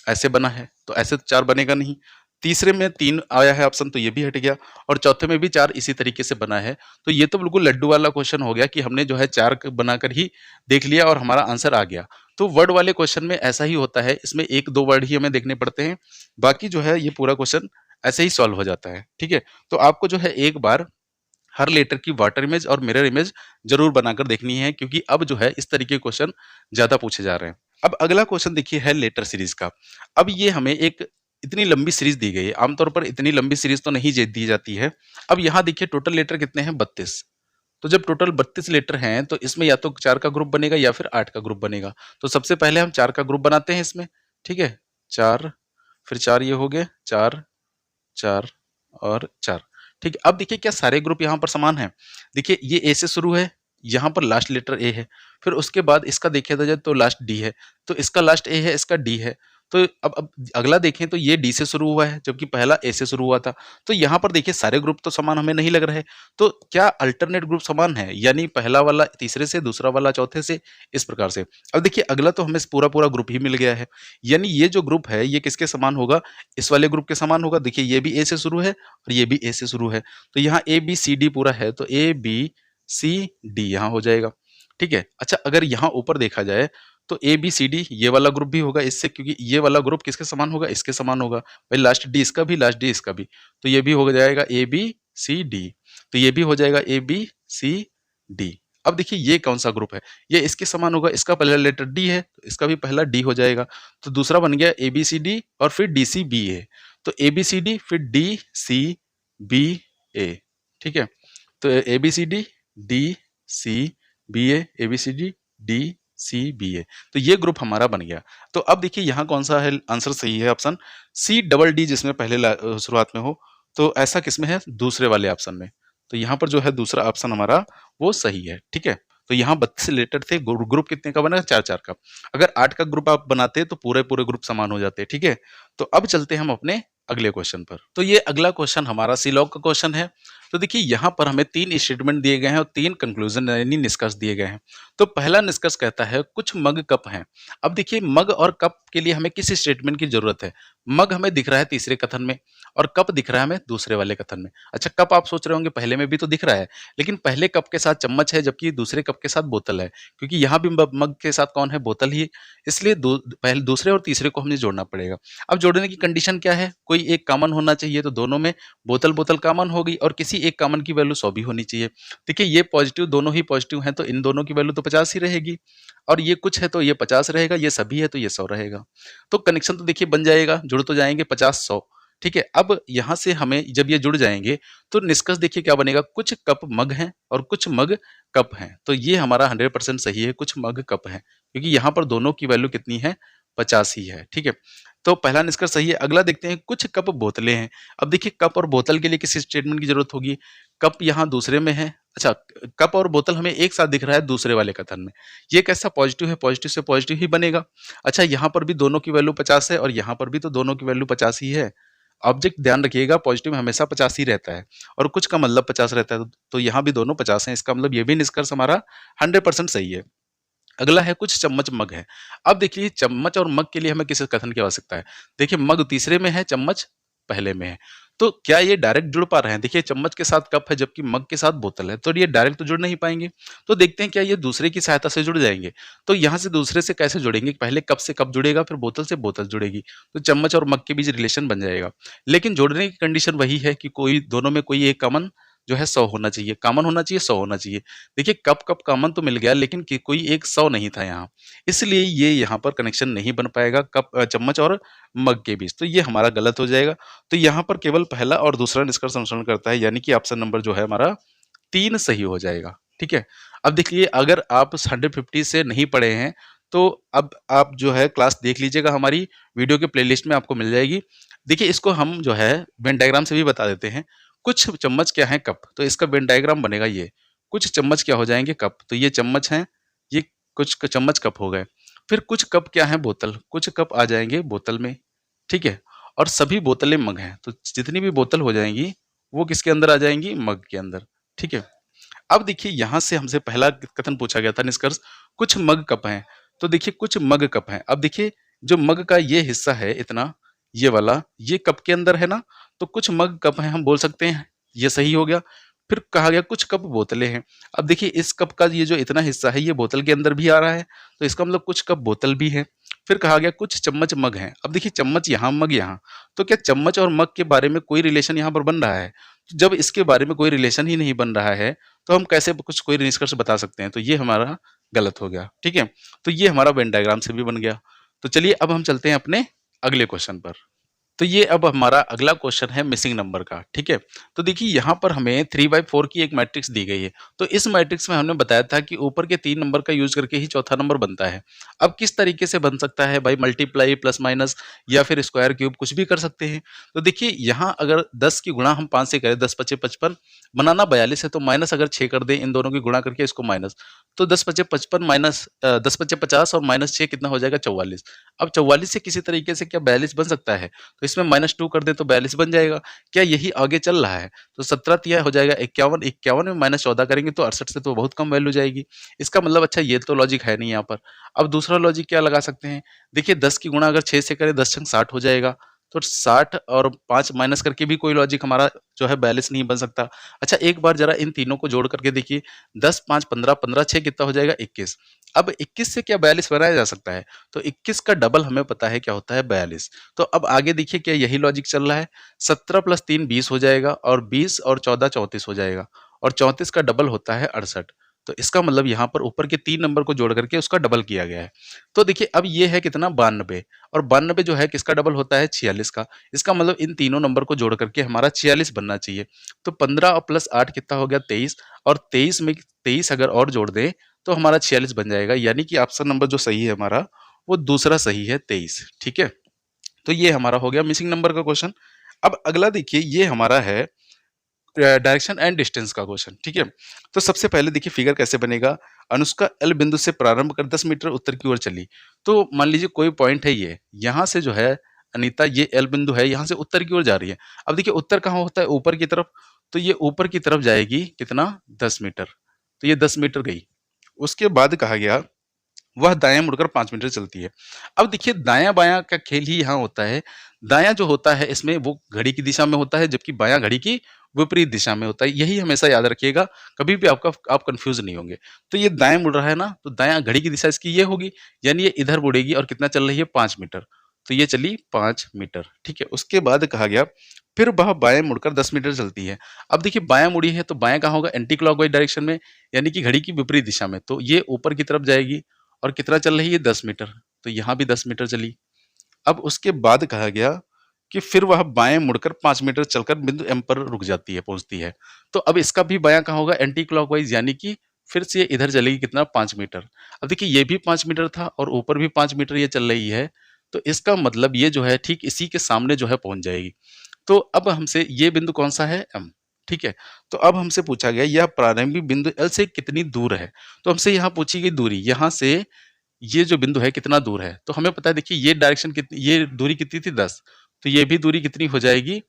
A: ऐसे बना है, तो ऐसे तो 4 बनेगा नहीं। तीसरे में 3 आया है ऑप्शन, तो ये भी हट गया, और चौथे में भी 4 इसी तरीके से बना है। तो ये तो बिल्कुल लड्डू वाला क्वेश्चन हो गया कि हमने जो है 4 बनाकर ही देख लिया और हमारा आंसर आ गया। तो वर्ड वाले क्वेश्चन में ऐसा ही होता है, इसमें 1-2 वर्ड ही हमें देखने पड़ते हैं, बाकी जो है ये पूरा क्वेश्चन ऐसे ही सॉल्व हो जाता है। ठीक है, तो आपको जो है एक बार हर लेटर की वाटर इमेज और मिरर इमेज जरूर बनाकर देखनी है, क्योंकि अब जो है इस तरीके के क्वेश्चन ज्यादा पूछे जा रहे हैं। अब अगला क्वेश्चन देखिए है लेटर सीरीज का। अब ये हमें एक इतनी लंबी सीरीज दी गई है, आमतौर पर इतनी लंबी सीरीज तो नहीं दी जाती है। अब यहाँ देखिए, टोटल लेटर कितने हैं, 32। तो जब टोटल 32 लेटर हैं तो इसमें या तो 4 का ग्रुप बनेगा या फिर 8 का ग्रुप बनेगा। तो सबसे पहले हम 4 का ग्रुप बनाते हैं इसमें। ठीक है, 4, फिर 4 ये हो गए, 4 4 और 4। ठीक है, अब देखिए क्या सारे ग्रुप यहाँ पर समान हैं? देखिए ये ए से शुरू है, यहाँ पर लास्ट लेटर ए है, फिर उसके बाद इसका देखा जाए तो लास्ट डी है, तो इसका लास्ट ए है, इसका डी है। तो अब अगला देखें तो ये डी से शुरू हुआ है, जबकि पहला ए से शुरू हुआ था। तो यहाँ पर देखिए सारे ग्रुप तो समान हमें नहीं लग रहे। तो क्या अल्टरनेट ग्रुप समान है? यानी पहला वाला तीसरे से, दूसरा वाला चौथे से, इस प्रकार से। अब देखिए अगला तो हमें पूरा-पूरा ग्रुप ही मिल गया है। यानी ये जो ग्रुप है ये किसके समान होगा? इस वाले ग्रुप के समान होगा। देखिए ये भी ए से शुरू है और ये भी ए से शुरू है। तो यहाँ ए, बी, सी, डी पूरा है, तो ए, बी, सी, डी यहाँ हो जाएगा। ठीक है? अच्छा अगर यहाँ ऊपर देखा जाए तो ए, बी, सी, डी ये वाला ग्रुप भी होगा इससे, क्योंकि ये वाला ग्रुप किसके समान होगा? इसके समान होगा। भाई लास्ट डी इसका भी, लास्ट डी इसका भी। तो ये भी हो जाएगा ए, बी, सी, डी। तो ये भी हो जाएगा ए, बी, सी, डी। अब देखिए ये कौन-सा ग्रुप है? ये इसके समान होगा, इसका पहला लेटर डी है, तो इसका भी पहला डी हो जाएगा। तो दूसरा बन गया ए, बी, सी, डी और फिर डी, सी, बी, ए। तो ए, बी, सी, डी फिर डी, सी, बी, ए। ठीक है? तो ए, बी, सी, डी, सी, बी, ए, बी, सी, डी, सी, बी, ए। तो ये ग्रुप हमारा बन गया। तो अब देखिए यहाँ कौन-सा है आंसर सही है? ऑप्शन सी डबल डी, जिसमें पहले शुरुआत में हो, तो ऐसा किसमें है? दूसरे वाले ऑप्शन में। तो यहाँ पर जो है दूसरा ऑप्शन हमारा वो सही है। ठीक है? तो यहाँ 32 लेटर थे, ग्रुप कितने का बना? 4-4 का। अगर 8 का ग्रुप आप बनाते तो पूरे-पूरे ग्रुप समान हो जाते। ठीक है? तो अब चलते हैं हम अपने अगले क्वेश्चन पर। तो ये अगला क्वेश्चन हमारा सी लॉग का क्वेश्चन है। तो देखिए यहाँ पर हमें 3 स्टेटमेंट दिए गए हैं और 3 कंक्लूजन यानी निष्कर्ष दिए गए हैं। तो पहला निष्कर्ष कहता है कुछ मग कप हैं। अब देखिए मग और कप के लिए हमें किस स्टेटमेंट की जरूरत है? मग हमें दिख रहा है तीसरे कथन में और कप दिख रहा है हमें दूसरे वाले कथन में। अच्छा कप आप सोच रहे होंगे पहले में भी तो दिख रहा है, लेकिन पहले कप के साथ चम्मच है जबकि दूसरे कप के साथ बोतल है, क्योंकि यहाँ भी मग के साथ कौन है? बोतल ही। इसलिए पहले दूसरे और तीसरे को हमें जोड़ना पड़ेगा। अब जोड़ने की कंडीशन क्या है? कोई एक कॉमन होना चाहिए, तो दोनों में बोतल कॉमन होगी और किसी एक कॉमन की वैल्यू 100 भी होनी चाहिए। देखिए ये पॉजिटिव, दोनों ही पॉजिटिव हैं तो इन दोनों की वैल्यू तो 50 ही रहेगी, और ये कुछ है तो ये 50 रहेगा, ये सभी है तो ये 100 रहेगा। तो कनेक्शन तो देखिए बन जाएगा, जुड़ तो जाएंगे 50-100। ठीक है? अब यहाँ से हमें जब ये जुड़ जाएंगे तो निष्कर्ष देखिए क्या बनेगा? कुछ कप मग हैं और कुछ मग कप हैं। तो ये हमारा 100% सही है, कुछ मग कप हैं, क्योंकि यहाँ पर दोनों की वैल्यू कितनी है? 50 ही है। ठीक है? तो पहला निष्कर्ष सही है। अगला देखते हैं, कुछ कप बोतलें हैं। अब देखिए कप और बोतल के लिए किस स्टेटमेंट की जरूरत होगी? कप यहाँ दूसरे में है। अच्छा कप और बोतल हमें एक साथ दिख रहा है दूसरे वाले कथन में। ये कैसा? पॉजिटिव है, पॉजिटिव से पॉजिटिव ही बनेगा। अच्छा यहाँ पर भी दोनों की वैल्यू 50 है और यहाँ पर भी तो दोनों की वैल्यू 50 ही है। ऑब्जेक्ट ध्यान रखिएगा, पॉजिटिव हमेशा 50 ही रहता है और कुछ का मतलब 50 रहता है, तो यहाँ भी दोनों 50 हैं। इसका मतलब ये भी निष्कर्ष हमारा 100% सही है। अगला है कुछ चम्मच मग है। अब देखिए चम्मच और मग के लिए हमें किस कथन की आवश्यकता है? देखिए मग तीसरे में है, चम्मच पहले में है। तो क्या ये डायरेक्ट जुड़ पा रहे हैं? देखिए चम्मच के साथ कप है जबकि मग के साथ बोतल है, तो ये डायरेक्ट तो जुड़ नहीं पाएंगे। तो देखते हैं क्या ये दूसरे की सहायता से जुड़ जाएंगे। तो यहाँ से दूसरे से कैसे जुड़ेंगे? पहले कप से कप जुड़ेगा, फिर बोतल से बोतल जुड़ेगी, तो चम्मच और मग के बीच रिलेशन बन जाएगा। लेकिन जोड़ने की कंडीशन वही है कि कोई दोनों में कोई एक कॉमन जो है 100 होना चाहिए, कॉमन होना चाहिए, 100 होना चाहिए। देखिए कप कॉमन तो मिल गया, लेकिन कोई एक 100 नहीं था यहाँ, इसलिए ये यहाँ पर कनेक्शन नहीं बन पाएगा चम्मच और मग के बीच, तो ये हमारा गलत हो जाएगा। तो यहाँ पर केवल पहला और दूसरा निष्कर्ष अनुसरण करता है, यानी कि ऑप्शन नंबर जो है हमारा 3 सही हो जाएगा। ठीक है? अब देखिए अगर आप 150 से नहीं पढ़े हैं तो अब आप जो है क्लास देख लीजिएगा, हमारी वीडियो के प्लेलिस्ट में आपको मिल जाएगी। देखिए इसको हम जो है वेन डायग्राम से भी बता देते हैं। कुछ चम्मच क्या है? कप। तो इसका वेन डायग्राम बनेगा ये। कुछ चम्मच क्या हो जाएंगे? कप। तो ये चम्मच हैं, ये कुछ चम्मच कप हो गए। फिर कुछ कप क्या है? बोतल। कुछ कप आ जाएंगे बोतल में। ठीक है? और सभी बोतलें मग हैं, तो जितनी भी बोतल हो जाएंगी वो किसके अंदर आ जाएंगी? मग के अंदर। ठीक है? अब देखिए यहाँ से हमसे पहला कथन पूछा गया था निष्कर्ष, कुछ मग कप हैं। तो देखिए कुछ मग कप हैं। अब देखिए जो मग का ये हिस्सा है इतना, ये वाला, ये कप के अंदर है ना, तो कुछ मग कप हैं हम बोल सकते हैं, ये सही हो गया। फिर कहा गया कुछ कप बोतलें हैं। अब देखिए इस कप का ये जो इतना हिस्सा है ये बोतल के अंदर भी आ रहा है, तो इसका मतलब कुछ कप बोतल भी है। फिर कहा गया कुछ चम्मच मग हैं। अब देखिए चम्मच यहाँ, मग यहाँ, तो क्या चम्मच और मग के बारे में कोई रिलेशन यहाँ पर बन रहा है? तो जब इसके बारे में कोई रिलेशन ही नहीं बन रहा है तो हम कैसे कुछ कोई निष्कर्ष बता सकते हैं? तो ये हमारा गलत हो गया। ठीक है? तो ये हमारा वेन डायग्राम से भी बन गया। तो चलिए अब हम चलते हैं अपने अगले क्वेश्चन पर। तो ये अब हमारा अगला क्वेश्चन है मिसिंग नंबर का, ठीक है। तो देखिए यहाँ पर हमें 3/4 की एक मैट्रिक्स दी गई है। तो इस मैट्रिक्स में हमने बताया था कि ऊपर के 3 नंबर का यूज करके ही चौथा नंबर बनता है। अब किस तरीके से बन सकता है भाई, मल्टीप्लाई, प्लस माइनस या फिर स्क्वायर क्यूब, कुछ भी कर सकते हैं। तो देखिए यहाँ अगर 10 की गुणा हम 5 से करें, 10 पचे 55, बनाना 42 है, तो माइनस अगर 6 कर दें इन दोनों की गुणा करके इसको माइनस, तो 10 पचे 55 माइनस 10 पचे 50 और माइनस 6 कितना हो जाएगा, 44। अब 44 से किसी तरीके से क्या 42 बन सकता है? तो इसमें -2 कर दें तो 42 बन जाएगा। क्या यही आगे चल रहा है? तो 17 तिया हो जाएगा 51, 51 में -14 करेंगे तो 68 से तो बहुत कम वैल्यू जाएगी। इसका मतलब अच्छा ये तो लॉजिक है नहीं यहाँ पर। अब दूसरा लॉजिक क्या लगा सकते हैं? देखिए 10 की गुणा अगर 6 से करें, 10 छंग 60 हो जाएगा। तो 60 और 5 माइनस करके भी कोई लॉजिक हमारा जो है 42 नहीं बन सकता। अच्छा एक बार ज़रा इन तीनों को जोड़ करके देखिए, 10, 5, 15, 15, 6 कितना हो जाएगा, 21। अब 21 से क्या 42 बनाया जा सकता है? तो 21 का डबल हमें पता है क्या होता है, 42। तो अब आगे देखिए क्या यही लॉजिक चल रहा है, 17 + 3 20 हो जाएगा और 20 और 14 34 हो जाएगा और 34 का डबल होता है 68। तो इसका मतलब यहाँ पर ऊपर के 3 नंबर को जोड़ करके उसका डबल किया गया है। तो देखिए अब ये है कितना, 92, और 92 जो है किसका डबल होता है, 46 का। इसका मतलब इन तीनों नंबर को जोड़ करके हमारा 46 बनना चाहिए। तो 15 और प्लस 8 कितना हो गया, 23, और 23 में 23 अगर और जोड़ दें तो हमारा 46 बन जाएगा। यानी कि ऑप्शन नंबर जो सही है हमारा, वो दूसरा सही है, 23। ठीक है। तो ये हमारा हो गया मिसिंग नंबर का क्वेश्चन। अब अगला देखिए, ये हमारा है डायरेक्शन एंड डिस्टेंस का क्वेश्चन, ठीक है। तो सबसे पहले देखिए फिगर कैसे बनेगा। अनुष्का एल बिंदु से प्रारंभ कर 10 मीटर उत्तर की ओर चली। तो मान लीजिए कोई पॉइंट है, ये यहाँ से जो है अनीता, ये एल बिंदु है, यहाँ से उत्तर की ओर जा रही है। अब देखिए उत्तर कहाँ होता है, ऊपर की तरफ। तो ये ऊपर की तरफ जाएगी कितना, 10 मीटर। तो ये 10 मीटर गई। उसके बाद कहा गया वह दायां मुड़कर 5 मीटर चलती है। अब देखिए दायां बायां का खेल ही यहाँ होता है। दायां जो होता है इसमें वो घड़ी की दिशा में होता है, जबकि बायां घड़ी की विपरीत दिशा में होता है। यही हमेशा याद रखिएगा, कभी भी आप कंफ्यूज नहीं होंगे। तो ये दाएं मुड़ रहा है ना, तो दायां घड़ी की दिशा इसकी ये होगी, यानी ये इधर मुड़ेगी और कितना चल रही है, 5 मीटर। तो ये चली 5 मीटर, ठीक है। उसके बाद कहा गया फिर वह बाएं मुड़कर 10 मीटर चलती है। अब देखिए बायां मुड़ी है तो बायां कहाँ होगा, एंटी क्लॉकवाइज डायरेक्शन में, यानी कि घड़ी की विपरीत दिशा में। तो ये ऊपर की तरफ जाएगी और कितना चल रही है, 10 मीटर। तो यहाँ भी 10 मीटर चली। अब उसके बाद कहा गया कि फिर वह बाएं मुड़कर 5 मीटर चलकर बिंदु एम पर रुक जाती है, पहुंचती है। तो अब इसका भी बायां कहाँ होगा, एंटी क्लॉकवाइज, यानी कि फिर से ये इधर चलेगी कितना, 5 मीटर। अब देखिए ये भी 5 मीटर था और ऊपर भी 5 मीटर ये चल रही है। तो इसका मतलब ये जो है ठीक इसी के सामने जो है पहुंच जाएगी। तो अब हमसे ये बिंदु कौन सा है, एम, ठीक है। तो अब हमसे पूछा गया यह प्रारंभिक बिंदु एल से कितनी दूर है। तो हमसे यहाँ पूछी गई दूरी, यहाँ से ये जो बिंदु है कितना दूर है। तो हमें पता है, देखिए ये डायरेक्शन कितनी, ये दूरी कितनी थी, 10। तो ये भी दूरी कितनी हो जाएगी,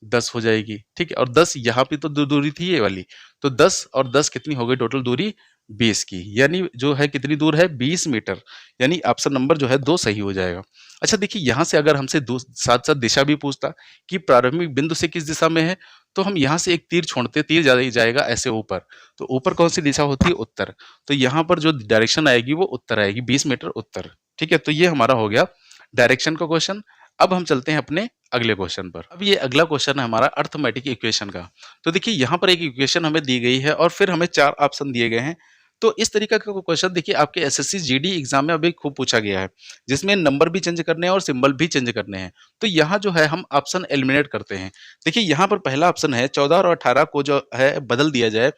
A: 10 हो जाएगी, ठीक है। और 10 यहाँ पे तो दूरी थी ये वाली। तो 10 और 10 कितनी हो गई टोटल दूरी, 20 की। यानी जो है कितनी दूर है, 20 मीटर। यानी ऑप्शन नंबर जो है 2 सही हो जाएगा। अच्छा देखिए यहाँ से अगर हमसे साथ साथ दिशा भी पूछता कि प्रारंभिक बिंदु से किस दिशा में है, तो हम यहाँ से एक तीर छोड़ते, तीर जाएगा ऐसे ऊपर। तो ऊपर कौन सी दिशा होती है, उत्तर। तो यहाँ पर जो डायरेक्शन आएगी वो उत्तर आएगी, 20 मीटर उत्तर, ठीक है। तो ये हमारा हो गया डायरेक्शन का क्वेश्चन। अब हम चलते हैं अपने अगले क्वेश्चन पर। अब ये अगला क्वेश्चन है हमारा अर्थमेटिक इक्वेशन का। तो देखिए यहाँ पर एक इक्वेशन हमें दी गई है और फिर हमें 4 ऑप्शन दिए गए हैं। तो इस तरीका का क्वेश्चन देखिए आपके एसएससी जीडी एग्जाम में अभी खूब पूछा गया है, जिसमें नंबर भी चेंज करने हैं और सिंबल भी चेंज करने हैं। तो यहाँ जो है हम ऑप्शन एलिमिनेट करते हैं। देखिए यहाँ पर पहला ऑप्शन है 14 और 18 को जो है बदल दिया जाए,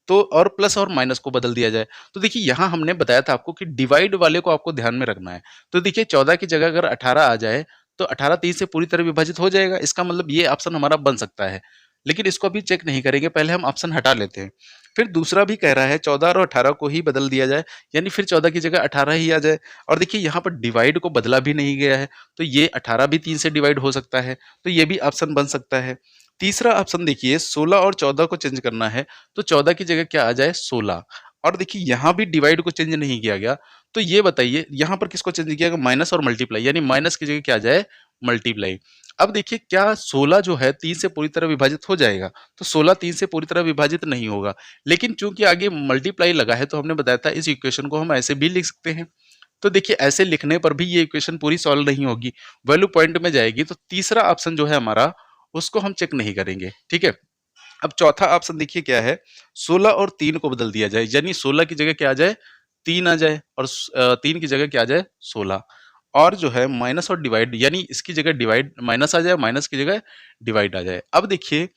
A: तो और प्लस और माइनस को बदल दिया जाए। तो देखिए यहाँ हमने बताया था आपको कि डिवाइड वाले को आपको ध्यान में रखना है। तो देखिए 14 की जगह अगर 18 आ जाए तो 18 30 से पूरी तरह विभाजित हो जाएगा। इसका मतलब ये ऑप्शन हमारा बन सकता है, लेकिन इसको अभी चेक नहीं करेंगे, पहले हम ऑप्शन हटा लेते हैं। फिर दूसरा भी कह रहा है 14 और 18 को ही बदल दिया जाए, यानी फिर 14 की जगह 18 ही आ जाए। और देखिए यहाँ पर डिवाइड को बदला भी नहीं गया है, तो ये 18 भी 3 से डिवाइड हो सकता है, तो ये भी ऑप्शन बन सकता है। तीसरा ऑप्शन देखिए 16 और 14 को चेंज करना है, तो 14 की जगह क्या आ जाए, 16। और देखिए यहाँ भी डिवाइड को चेंज नहीं किया गया, तो ये बताइए यहाँ पर किसको चेंज किया गया, माइनस और मल्टीप्लाई, यानी माइनस की जगह क्या आ जाए, मल्टीप्लाई। अब देखिए क्या 16 जो है 3 से पूरी तरह विभाजित हो जाएगा, तो 16 3 से पूरी तरह विभाजित नहीं होगा, लेकिन चूंकि आगे मल्टीप्लाई लगा है तो हमने बताया था इस इक्वेशन को हम ऐसे भी लिख सकते हैं। तो देखिए ऐसे लिखने पर भी ये इक्वेशन पूरी सॉल्व नहीं होगी, वैल्यू पॉइंट में जाएगी। तो तीसरा ऑप्शन जो है हमारा, उसको हम चेक नहीं करेंगे, ठीक है। अब चौथा ऑप्शन देखिए क्या है, 16 और 3 को बदल दिया जाए, यानी 16 की जगह क्या आ जाए, 3 आ जाए, और 3 की जगह क्या आ जाए, 16। और जो है माइनस और डिवाइड, यानी इसकी जगह डिवाइड माइनस आ जाए, माइनस की जगह डिवाइड आ जाए। अब देखिए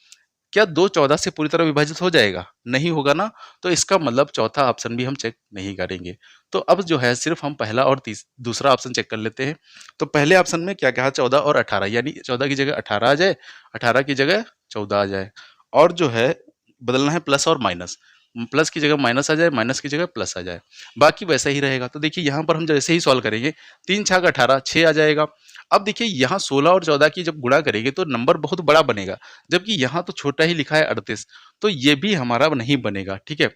A: क्या 2 14 से पूरी तरह विभाजित हो जाएगा? नहीं होगा ना, तो इसका मतलब चौथा ऑप्शन भी हम चेक नहीं करेंगे। तो अब जो है सिर्फ हम पहला और दूसरा ऑप्शन चेक कर लेते हैं। तो पहले ऑप्शन में क्या कहा 14 और 18, यानी 14 की जगह 18 आ जाए, 18 की जगह 14 आ जाए। और जो है बदलना है प्लस और माइनस, प्लस की जगह माइनस आ जाए, माइनस की जगह प्लस आ जाए। बाकी वैसा ही रहेगा। तो देखिए यहाँ पर हम जैसे ही सॉल्व करेंगे, 3 छाक 18, 6 आ जाएगा। अब देखिए यहाँ 16 और 14 की जब गुणा करेंगे तो नंबर बहुत बड़ा बनेगा, जबकि यहाँ तो छोटा ही लिखा है 38, तो ये भी हमारा नहीं बनेगा। ठीक है,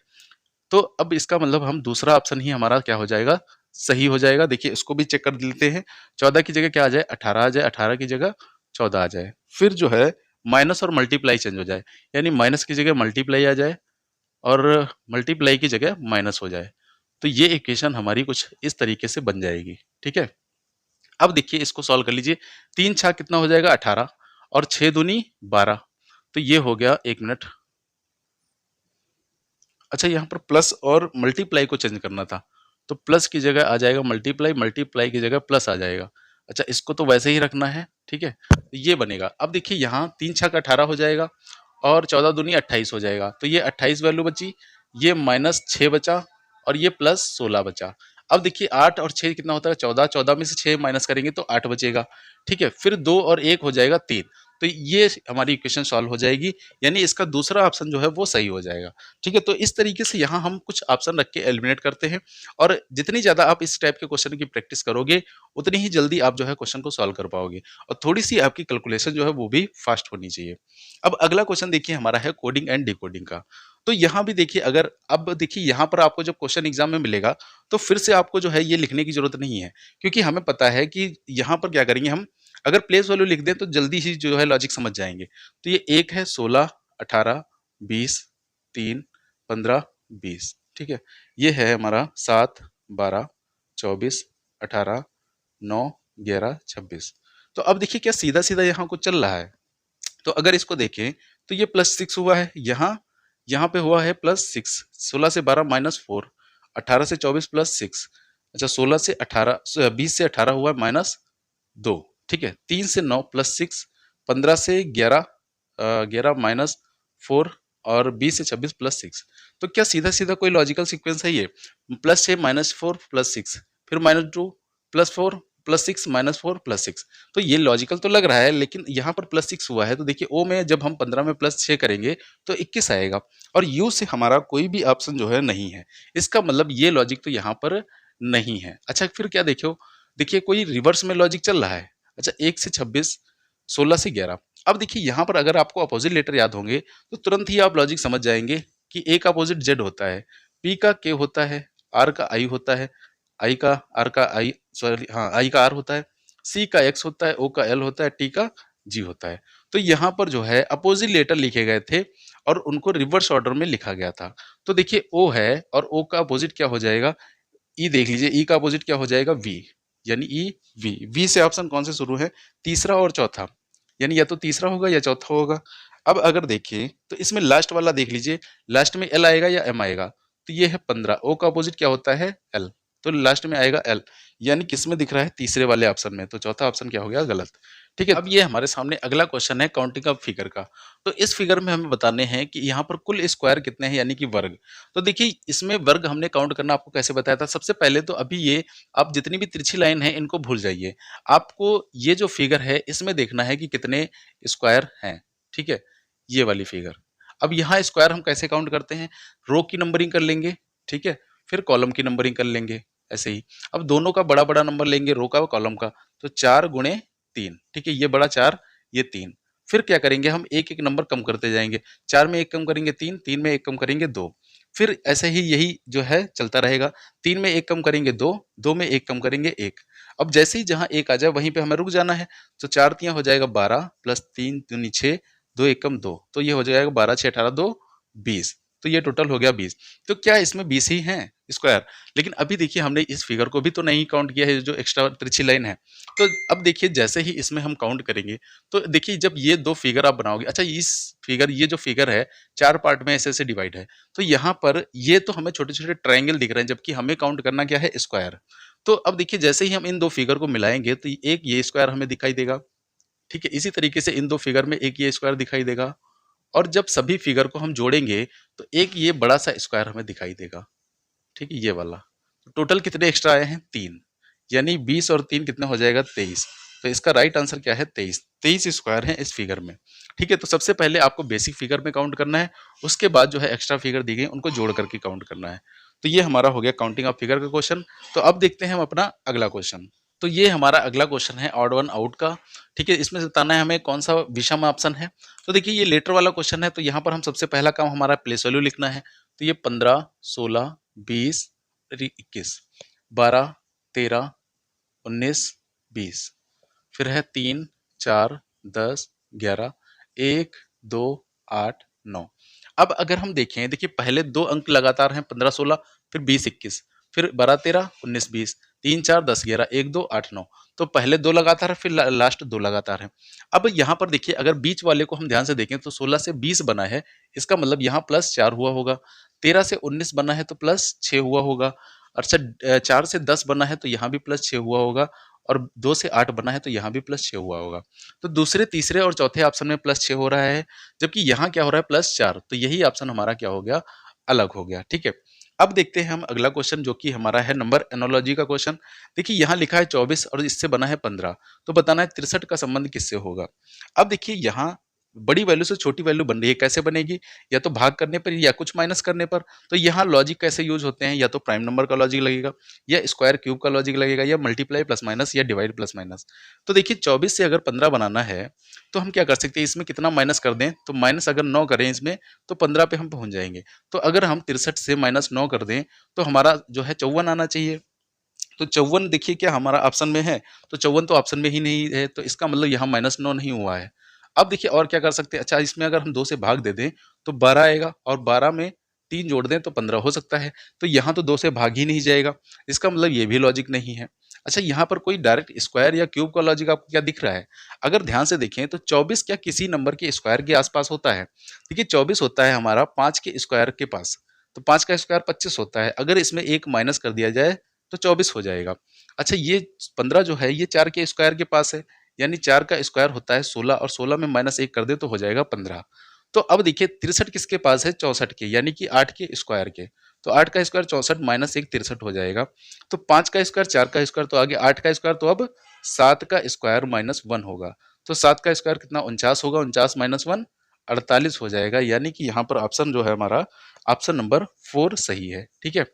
A: तो अब इसका मतलब हम दूसरा ऑप्शन ही हमारा क्या हो जाएगा, सही हो जाएगा। देखिए इसको भी चेक कर लेते हैं। 14 की जगह क्या आ जाए, 18 आ जाए, 18 की जगह 14 आ जाए। फिर जो है माइनस और मल्टीप्लाई चेंज हो जाए, यानी माइनस की जगह मल्टीप्लाई आ जाए और मल्टीप्लाई की जगह माइनस हो जाए। तो ये इक्वेशन हमारी कुछ इस तरीके से बन जाएगी। ठीक है, अब देखिए इसको सॉल्व कर लीजिए। 3 छा कितना हो जाएगा 18 और 6 दूनी 12, तो ये हो गया, 1 मिनट। अच्छा यहाँ पर प्लस और मल्टीप्लाई को चेंज करना था, तो प्लस की जगह आ जाएगा मल्टीप्लाई, मल्टीप्लाई की जगह प्लस आ जाएगा। अच्छा इसको तो वैसे ही रखना है। ठीक है, तो ये बनेगा। अब देखिए यहाँ 3 छक 18 हो जाएगा और 14 दूनी 28 हो जाएगा, तो ये 28 वैल्यू बची, ये माइनस 6 बचा और ये प्लस 16 बचा। अब देखिए 8 और 6 कितना होता है 14, 14 में से 6 माइनस करेंगे तो 8 बचेगा। ठीक है, फिर 2 और 1 हो जाएगा 3, तो ये हमारी इक्वेशन सॉल्व हो जाएगी, यानी इसका दूसरा ऑप्शन जो है वो सही हो जाएगा। ठीक है, तो इस तरीके से यहाँ हम कुछ ऑप्शन रख के एलिमिनेट करते हैं, और जितनी ज़्यादा आप इस टाइप के क्वेश्चन की प्रैक्टिस करोगे उतनी ही जल्दी आप जो है क्वेश्चन को सॉल्व कर पाओगे, और थोड़ी सी आपकी कैलकुलेशन जो है वो भी फास्ट होनी चाहिए। अब अगला क्वेश्चन देखिए हमारा है कोडिंग एंड डिकोडिंग का। तो यहाँ भी देखिए, अगर अब देखिए यहाँ पर आपको जब क्वेश्चन एग्जाम में मिलेगा तो फिर से आपको जो है ये लिखने की जरूरत नहीं है, क्योंकि हमें पता है कि यहाँ पर क्या करेंगे हम, अगर प्लेस वैल्यू लिख दें तो जल्दी ही जो है लॉजिक समझ जाएंगे। तो ये एक है 16, 18, 20, 3, 15, 20। ठीक है, ये है हमारा 7, 12, 24, 18, 9, 11, 26। तो अब देखिए क्या सीधा सीधा यहाँ कुछ चल रहा है। तो अगर इसको देखें तो ये +6 हुआ है, यहाँ यहाँ पे हुआ है +6, 16 से 12 -4, 18 से 24 +6, अच्छा 16 से 18, 20 से 18 हुआ -2। ठीक है, 3 से 9 +6, 15 से 11, 11 -4 और 20 से 26 +6। तो क्या सीधा सीधा कोई लॉजिकल सीक्वेंस है ये, +6 -4 +6, फिर -2 +4 +6 -4 +6। तो ये लॉजिकल तो लग रहा है, लेकिन यहाँ पर +6 हुआ है, तो देखिए ओ में जब हम 15 में +6 करेंगे तो 21 आएगा, और यू से हमारा कोई भी ऑप्शन जो है नहीं है। इसका मतलब ये लॉजिक तो यहाँ पर नहीं है। अच्छा फिर क्या देखो, देखिए कोई रिवर्स में लॉजिक चल रहा है। अच्छा 1 से 26, 16 से 11। अब देखिए यहाँ पर अगर आपको अपोजिट लेटर याद होंगे तो तुरंत ही आप लॉजिक समझ जाएंगे कि ए का अपोजिट जेड होता है, पी का के होता है, आर का आई होता है, आई का आर का आई, सॉरी हाँ आई का आर होता है, सी का एक्स होता है, ओ का एल होता है, टी का जी होता है। तो यहाँ पर जो है अपोजिट लेटर लिखे गए थे और उनको रिवर्स ऑर्डर में लिखा गया था। तो देखिए ओ है और ओ का अपोजिट क्या हो जाएगा, ई देख लीजिए, ई का अपोजिट क्या हो जाएगा वी, यानी ई वी। वी से ऑप्शन कौन से शुरू है, तीसरा और चौथा, यानी या तो तीसरा होगा या चौथा होगा। अब अगर देखें तो इसमें लास्ट वाला देख लीजिए, लास्ट में एल आएगा या एम आएगा, तो ये है 15, ओ का अपोजिट क्या होता है एल, तो लास्ट में आएगा एल, यानी किस में दिख रहा है, तीसरे वाले ऑप्शन में, तो चौथा ऑप्शन क्या हो गया गलत। ठीक है, अब ये हमारे सामने अगला क्वेश्चन है काउंटिंग ऑफ फिगर का। तो इस फिगर में हमें बताने हैं कि यहाँ पर कुल स्क्वायर कितने हैं, यानी कि वर्ग। तो देखिए इसमें वर्ग हमने काउंट करना आपको कैसे बताया था, सबसे पहले तो अभी ये आप जितनी भी तिरछी लाइन है इनको भूल जाइए, आपको ये जो फिगर है इसमें देखना है कि कितने स्क्वायर हैं। ठीक है, ये वाली फिगर। अब यहाँ स्क्वायर हम कैसे काउंट करते हैं, रो की नंबरिंग कर लेंगे, ठीक है, फिर कॉलम की नंबरिंग कर लेंगे ऐसे ही। अब दोनों का बड़ा बड़ा नंबर लेंगे, रो का और कॉलम का, तो 4 × 3, ठीक है, ये बड़ा 4, ये 3। फिर क्या करेंगे हम एक एक नंबर कम करते जाएंगे, 4 में 1 कम करेंगे 3, 3 में 1 कम करेंगे 2, फिर ऐसे ही यही जो है चलता रहेगा, 3 में 1 कम करेंगे 2, 2 में 1 कम करेंगे 1। अब जैसे ही जहाँ 1 आ जाए वहीं पे हमें रुक जाना है, तो 4 तियां हो जाएगा 12 प्लस 3 दूनी 6, 2 एकम 2, तो ये हो जाएगा 12 6 18 2 20, तो ये टोटल हो गया 20। तो क्या इसमें 20 ही हैं स्क्वायर, लेकिन अभी देखिए हमने इस फिगर को भी तो नहीं काउंट किया है जो एक्स्ट्रा तिरछी लाइन है। तो अब देखिए जैसे ही इसमें हम काउंट करेंगे तो देखिए जब ये दो फिगर आप बनाओगे, अच्छा इस फिगर ये जो फिगर है 4 पार्ट में ऐसे ऐसे डिवाइड है, तो यहाँ पर ये तो हमें छोटे छोटे ट्राइंगल दिख रहे हैं, जबकि हमें काउंट करना क्या है स्क्वायर। तो अब देखिए जैसे ही हम इन 2 फिगर को मिलाएँगे तो एक ये स्क्वायर हमें दिखाई देगा, ठीक है? इसी तरीके से इन 2 फिगर में एक ये स्क्वायर दिखाई देगा और जब सभी फिगर को हम जोड़ेंगे तो एक ये बड़ा-सा स्क्वायर हमें दिखाई देगा, ठीक है? ये वाला। टोटल कितने एक्स्ट्रा आए हैं? 3, यानी 20 और 3 कितना हो जाएगा? 23। तो इसका राइट आंसर क्या है? 23। 23 स्क्वायर है इस फिगर में, ठीक है? तो सबसे पहले आपको बेसिक फिगर में काउंट करना है, उसके बाद जो है एक्स्ट्रा फिगर दी गई उनको जोड़ करके काउंट करना है। तो ये हमारा हो गया काउंटिंग ऑफ फिगर का क्वेश्चन। तो अब देखते हैं हम अपना अगला क्वेश्चन। तो ये हमारा अगला क्वेश्चन है ऑड वन आउट का, ठीक है? इसमें से बताना है हमें कौन सा विषम ऑप्शन है। तो देखिए ये लेटर वाला क्वेश्चन है, तो यहाँ पर हम सबसे पहला काम हमारा प्लेस वैल्यू लिखना है। तो ये 15, 16, 20, 21, 12, 13, 19, 20, फिर है 3, 4, 10, 11, 1, 2, 8, 9। अब अगर हम देखें, देखिए पहले 2 अंक लगातार हैं 15, 16, फिर 20, 21, फिर 12, 13, 19, 20, 3, 4, 10, 11, 1, 2, 8, 9। तो पहले 2 लगातार है, फिर लास्ट 2 लगातार है। अब यहाँ पर देखिए अगर बीच वाले को हम ध्यान से देखें तो 16 से 20 बना है, इसका मतलब यहाँ +4 हुआ होगा। 13 से 19 बना है तो +6 हुआ होगा। अच्छा 4 से 10 बना है तो यहाँ भी +6 हुआ होगा और 2 से 8 बना है तो यहाँ भी +6 हुआ होगा। तो दूसरे, तीसरे और चौथे ऑप्शन में +6 हो रहा है, जबकि यहाँ क्या हो रहा है? +4। तो यही ऑप्शन हमारा क्या हो गया? अलग हो गया, ठीक है? अब देखते हैं हम अगला क्वेश्चन जो कि हमारा है नंबर एनालॉजी का क्वेश्चन। देखिए यहाँ लिखा है 24 और इससे बना है 15, तो बताना है 63 का संबंध किससे होगा? अब देखिए यहाँ बड़ी वैल्यू से छोटी वैल्यू बन रही है, कैसे बनेगी? या तो भाग करने पर या कुछ माइनस करने पर। तो यहाँ लॉजिक कैसे यूज होते हैं? या तो प्राइम नंबर का लॉजिक लगेगा, या स्क्वायर क्यूब का लॉजिक लगेगा, या मल्टीप्लाई प्लस माइनस, या डिवाइड प्लस माइनस। तो देखिए 24 से अगर 15 बनाना है तो हम क्या कर सकते हैं? इसमें कितना माइनस कर दें? तो माइनस अगर 9 करें इसमें तो 15 पे हम पहुंच जाएंगे। तो अगर हम 63 से -9 कर दें तो हमारा जो है 54 आना चाहिए। तो 54 देखिए क्या हमारा ऑप्शन में है? तो 54 तो ऑप्शन में ही नहीं है, तो इसका मतलब यहाँ -9 नहीं हुआ है। अब देखिए और क्या कर सकते हैं? अच्छा इसमें अगर हम 2 से भाग दे दें तो 12 आएगा और 12 में 3 जोड़ दें तो 15 हो सकता है। तो यहाँ तो 2 से भाग ही नहीं जाएगा, इसका मतलब ये भी लॉजिक नहीं है। अच्छा यहाँ पर कोई डायरेक्ट स्क्वायर या क्यूब का लॉजिक आपको क्या दिख रहा है? अगर ध्यान से देखें तो 24 क्या किसी नंबर के स्क्वायर के आसपास होता है? देखिए 24 होता है हमारा 5 के स्क्वायर के पास, तो 5 का स्क्वायर 25 होता है। अगर इसमें 1 माइनस कर दिया जाए तो 24 हो जाएगा। अच्छा ये 15 जो है ये 4 के स्क्वायर के पास है, यानी 4 का स्क्वायर होता है 16 और 16 में -1 कर दे तो हो जाएगा 15। तो अब देखिए 63 किसके पास है? 64 के, यानी कि 8 के स्क्वायर के। तो 8 का स्क्वायर 64 -1 63 हो जाएगा। तो 5 का स्क्वायर, 4 का स्क्वायर, तो आगे 8 का स्क्वायर, तो अब 7 का स्क्वायर -1 होगा। तो 7 का स्क्वायर कितना? 49 होगा, 49 -1 48 हो जाएगा, यानी कि यहाँ पर ऑप्शन जो है हमारा ऑप्शन नंबर 4 सही है, ठीक है?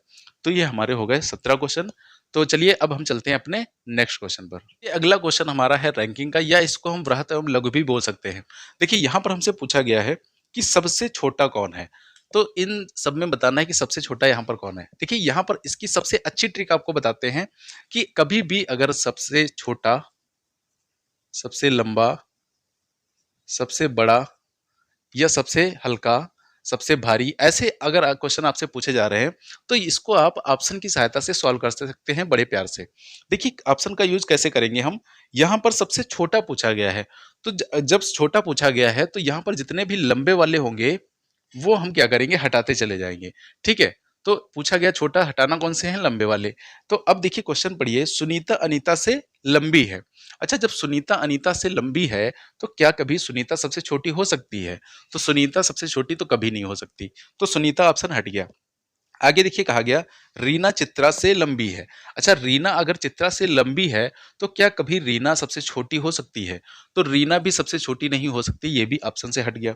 A: तो ये हमारे हो गए 17 क्वेश्चन। तो चलिए अब हम चलते हैं अपने नेक्स्ट क्वेश्चन पर। ये अगला क्वेश्चन हमारा है रैंकिंग का, या इसको हम वृहत एवं लघु भी बोल सकते हैं। देखिए यहाँ पर हमसे पूछा गया है कि सबसे छोटा कौन है? तो इन सब में बताना है कि सबसे छोटा यहाँ पर कौन है। देखिए यहाँ पर इसकी सबसे अच्छी ट्रिक आपको बताते हैं कि कभी भी अगर सबसे छोटा, सबसे लंबा, सबसे बड़ा या सबसे हल्का, सबसे भारी, ऐसे अगर क्वेश्चन आपसे पूछे जा रहे हैं तो इसको आप ऑप्शन की सहायता से सॉल्व कर सकते हैं बड़े प्यार से। देखिए ऑप्शन का यूज कैसे करेंगे हम? यहाँ पर सबसे छोटा पूछा गया है, तो जब छोटा पूछा गया है तो यहाँ पर जितने भी लंबे वाले होंगे वो हम क्या करेंगे? हटाते चले जाएंगे, ठीक है? तो पूछा गया छोटा, हटाना कौन से हैं? लंबे वाले। तो अब देखिए क्वेश्चन पढ़िए, सुनीता अनीता से लंबी है। अच्छा जब सुनीता अनीता से लंबी है तो क्या कभी सुनीता सबसे छोटी हो सकती है? तो सुनीता सबसे छोटी तो कभी नहीं हो सकती, तो सुनीता ऑप्शन हट गया। आगे देखिए कहा गया रीना चित्रा से लंबी है। अच्छा रीना अगर चित्रा से लंबी है तो क्या कभी रीना सबसे छोटी हो सकती है? तो रीना भी सबसे छोटी नहीं हो सकती, ये भी ऑप्शन से हट गया।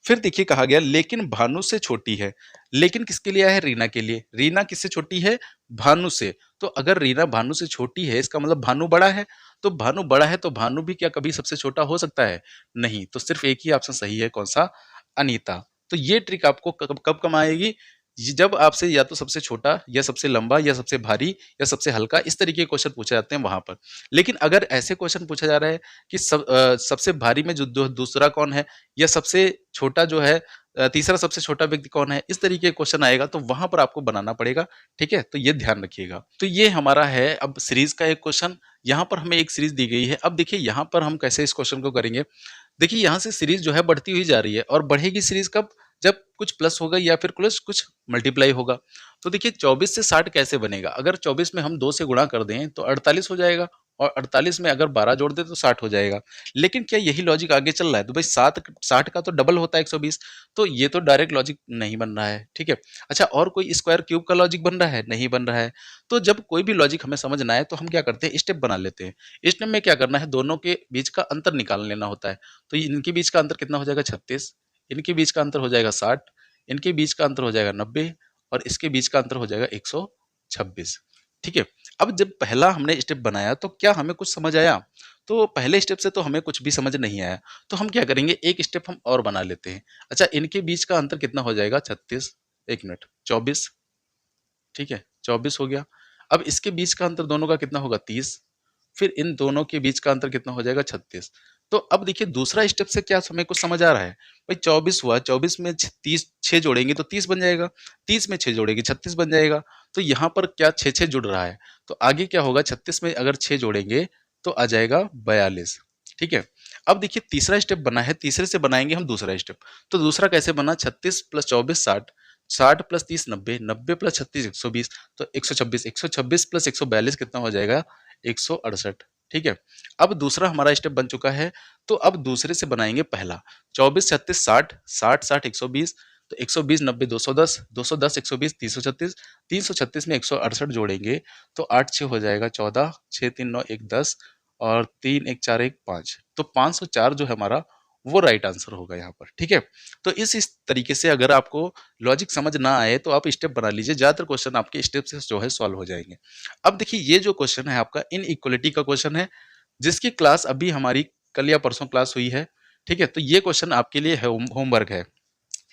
A: फिर देखिए कहा गया लेकिन भानु से छोटी है। लेकिन किसके लिए आया है? रीना के लिए। रीना किससे छोटी है? भानु से। तो अगर रीना भानु से छोटी है इसका मतलब भानु बड़ा है। तो भानु बड़ा है तो भानु भी क्या कभी सबसे छोटा हो सकता है? नहीं। तो सिर्फ एक ही ऑप्शन सही है, कौन सा? अनीता। तो ये ट्रिक आपको कब कब काम आएगी? जब आपसे या तो सबसे छोटा या सबसे लंबा या सबसे भारी या सबसे हल्का इस तरीके के क्वेश्चन पूछे जाते हैं वहां पर। लेकिन अगर ऐसे क्वेश्चन पूछा जा रहा है कि सबसे भारी में जो दूसरा कौन है, या सबसे छोटा जो है तीसरा सबसे छोटा व्यक्ति कौन है, इस तरीके का क्वेश्चन आएगा तो वहां पर आपको बनाना पड़ेगा, ठीक है? तो ये ध्यान रखिएगा। तो ये हमारा है अब सीरीज का एक क्वेश्चन। यहाँ पर हमें एक सीरीज दी गई है। अब देखिए यहाँ पर हम कैसे इस क्वेश्चन को करेंगे। देखिए यहाँ से सीरीज जो है बढ़ती हुई जा रही है, और बढ़ेगी सीरीज कब? जब कुछ प्लस होगा या फिर कुछ कुछ मल्टीप्लाई होगा। तो देखिए 24 से 60 कैसे बनेगा? अगर 24 में हम 2 से गुणा कर दें तो 48 हो जाएगा, और 48 में अगर 12 जोड़ दें तो 60 हो जाएगा। लेकिन क्या यही लॉजिक आगे चल रहा है? तो भाई 60 का तो डबल होता है 120, तो ये तो डायरेक्ट लॉजिक नहीं बन रहा है, ठीक है। अच्छा, और कोई स्क्वायर क्यूब का लॉजिक बन रहा है? नहीं बन रहा है। तो जब कोई भी लॉजिक हमें समझना है तो हम क्या करते हैं, स्टेप बना लेते हैं। स्टेप में क्या करना है, दोनों के बीच का अंतर निकाल लेना होता है। तो इनके बीच का अंतर कितना हो जाएगा, 36, इनके बीच का अंतर हो जाएगा 60, इनके बीच का अंतर हो जाएगा 90, और इसके बीच का अंतर हो जाएगा 126, ठीक है। अब जब पहला हमने स्टेप बनाया तो क्या हमें कुछ समझ आया? तो पहले स्टेप से तो हमें कुछ भी समझ नहीं आया। तो हम क्या करेंगे, एक स्टेप हम और बना लेते हैं। अच्छा, इनके बीच का अंतर कितना हो जाएगा, 36, एक मिनट, 24, ठीक है, 24 हो गया। अब इसके बीच का अंतर दोनों का कितना होगा, 30, फिर इन दोनों के बीच का अंतर कितना हो जाएगा, 36। तो अब देखिए दूसरा स्टेप से क्या हमें कुछ समझ आ रहा है? भाई 24 हुआ, 24 में 30 6 जोड़ेंगे तो 30 बन जाएगा, 30 में 6 जोड़ेंगे 36 बन जाएगा। तो यहाँ पर क्या 6 जुड़ रहा है, तो आगे क्या होगा, 36 में अगर 6 जोड़ेंगे तो आ जाएगा 42, ठीक है। अब देखिए तीसरा स्टेप बना है, तीसरे से बनाएंगे हम दूसरा स्टेप। तो दूसरा कैसे बना, 36 प्लस 24 60, 60 प्लस 30 90, 90 प्लस 36 120, तो 126, 126 प्लस 142 कितना हो जाएगा, 168, ठीक है। अब दूसरा हमारा स्टेप बन चुका है। तो अब दूसरे से बनाएंगे पहला, 24 36 60, 60 60 120, तो 120 90 210, 210 120 336, 336 में 168 जोड़ेंगे तो 8 6 हो जाएगा 14, 6 3 9 1 10, और 3 1 4 1 5, तो 504 जो है हमारा वो राइट आंसर होगा यहाँ पर, ठीक है। तो इस तरीके से अगर आपको लॉजिक समझ ना आए तो आप स्टेप बना लीजिए, ज्यादातर क्वेश्चन आपके स्टेप से जो है सॉल्व हो जाएंगे। अब देखिए ये जो क्वेश्चन है आपका इन इक्वलिटी का क्वेश्चन है, जिसकी क्लास अभी हमारी कल या परसों क्लास हुई है, ठीक है। तो ये क्वेश्चन आपके लिए होमवर्क है।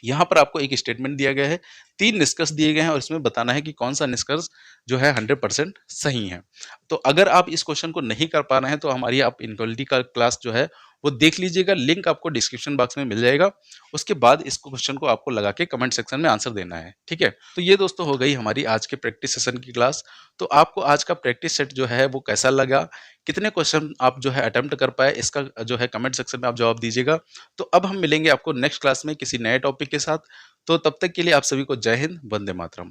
A: यहाँ पर आपको एक स्टेटमेंट दिया गया है, 3 निष्कर्ष दिए गए हैं, और इसमें बताना है कि कौन सा निष्कर्ष जो है 100% सही है। तो अगर आप इस क्वेश्चन को नहीं कर पा रहे हैं तो हमारी आप इनक्वालिटी का क्लास जो है वो देख लीजिएगा, लिंक आपको डिस्क्रिप्शन बॉक्स में मिल जाएगा। उसके बाद इस क्वेश्चन को आपको लगा के कमेंट सेक्शन में आंसर देना है, ठीक है। तो ये दोस्तों हो गई हमारी आज के प्रैक्टिस सेशन की क्लास। तो आपको आज का प्रैक्टिस सेट जो है वो कैसा लगा, कितने क्वेश्चन आप जो है अटेम्प्ट कर पाए, इसका जो है कमेंट सेक्शन में आप जवाब दीजिएगा। तो अब हम मिलेंगे आपको नेक्स्ट क्लास में किसी नए टॉपिक के साथ। तो तब तक के लिए आप सभी को जय हिंद, वंदे मातरम।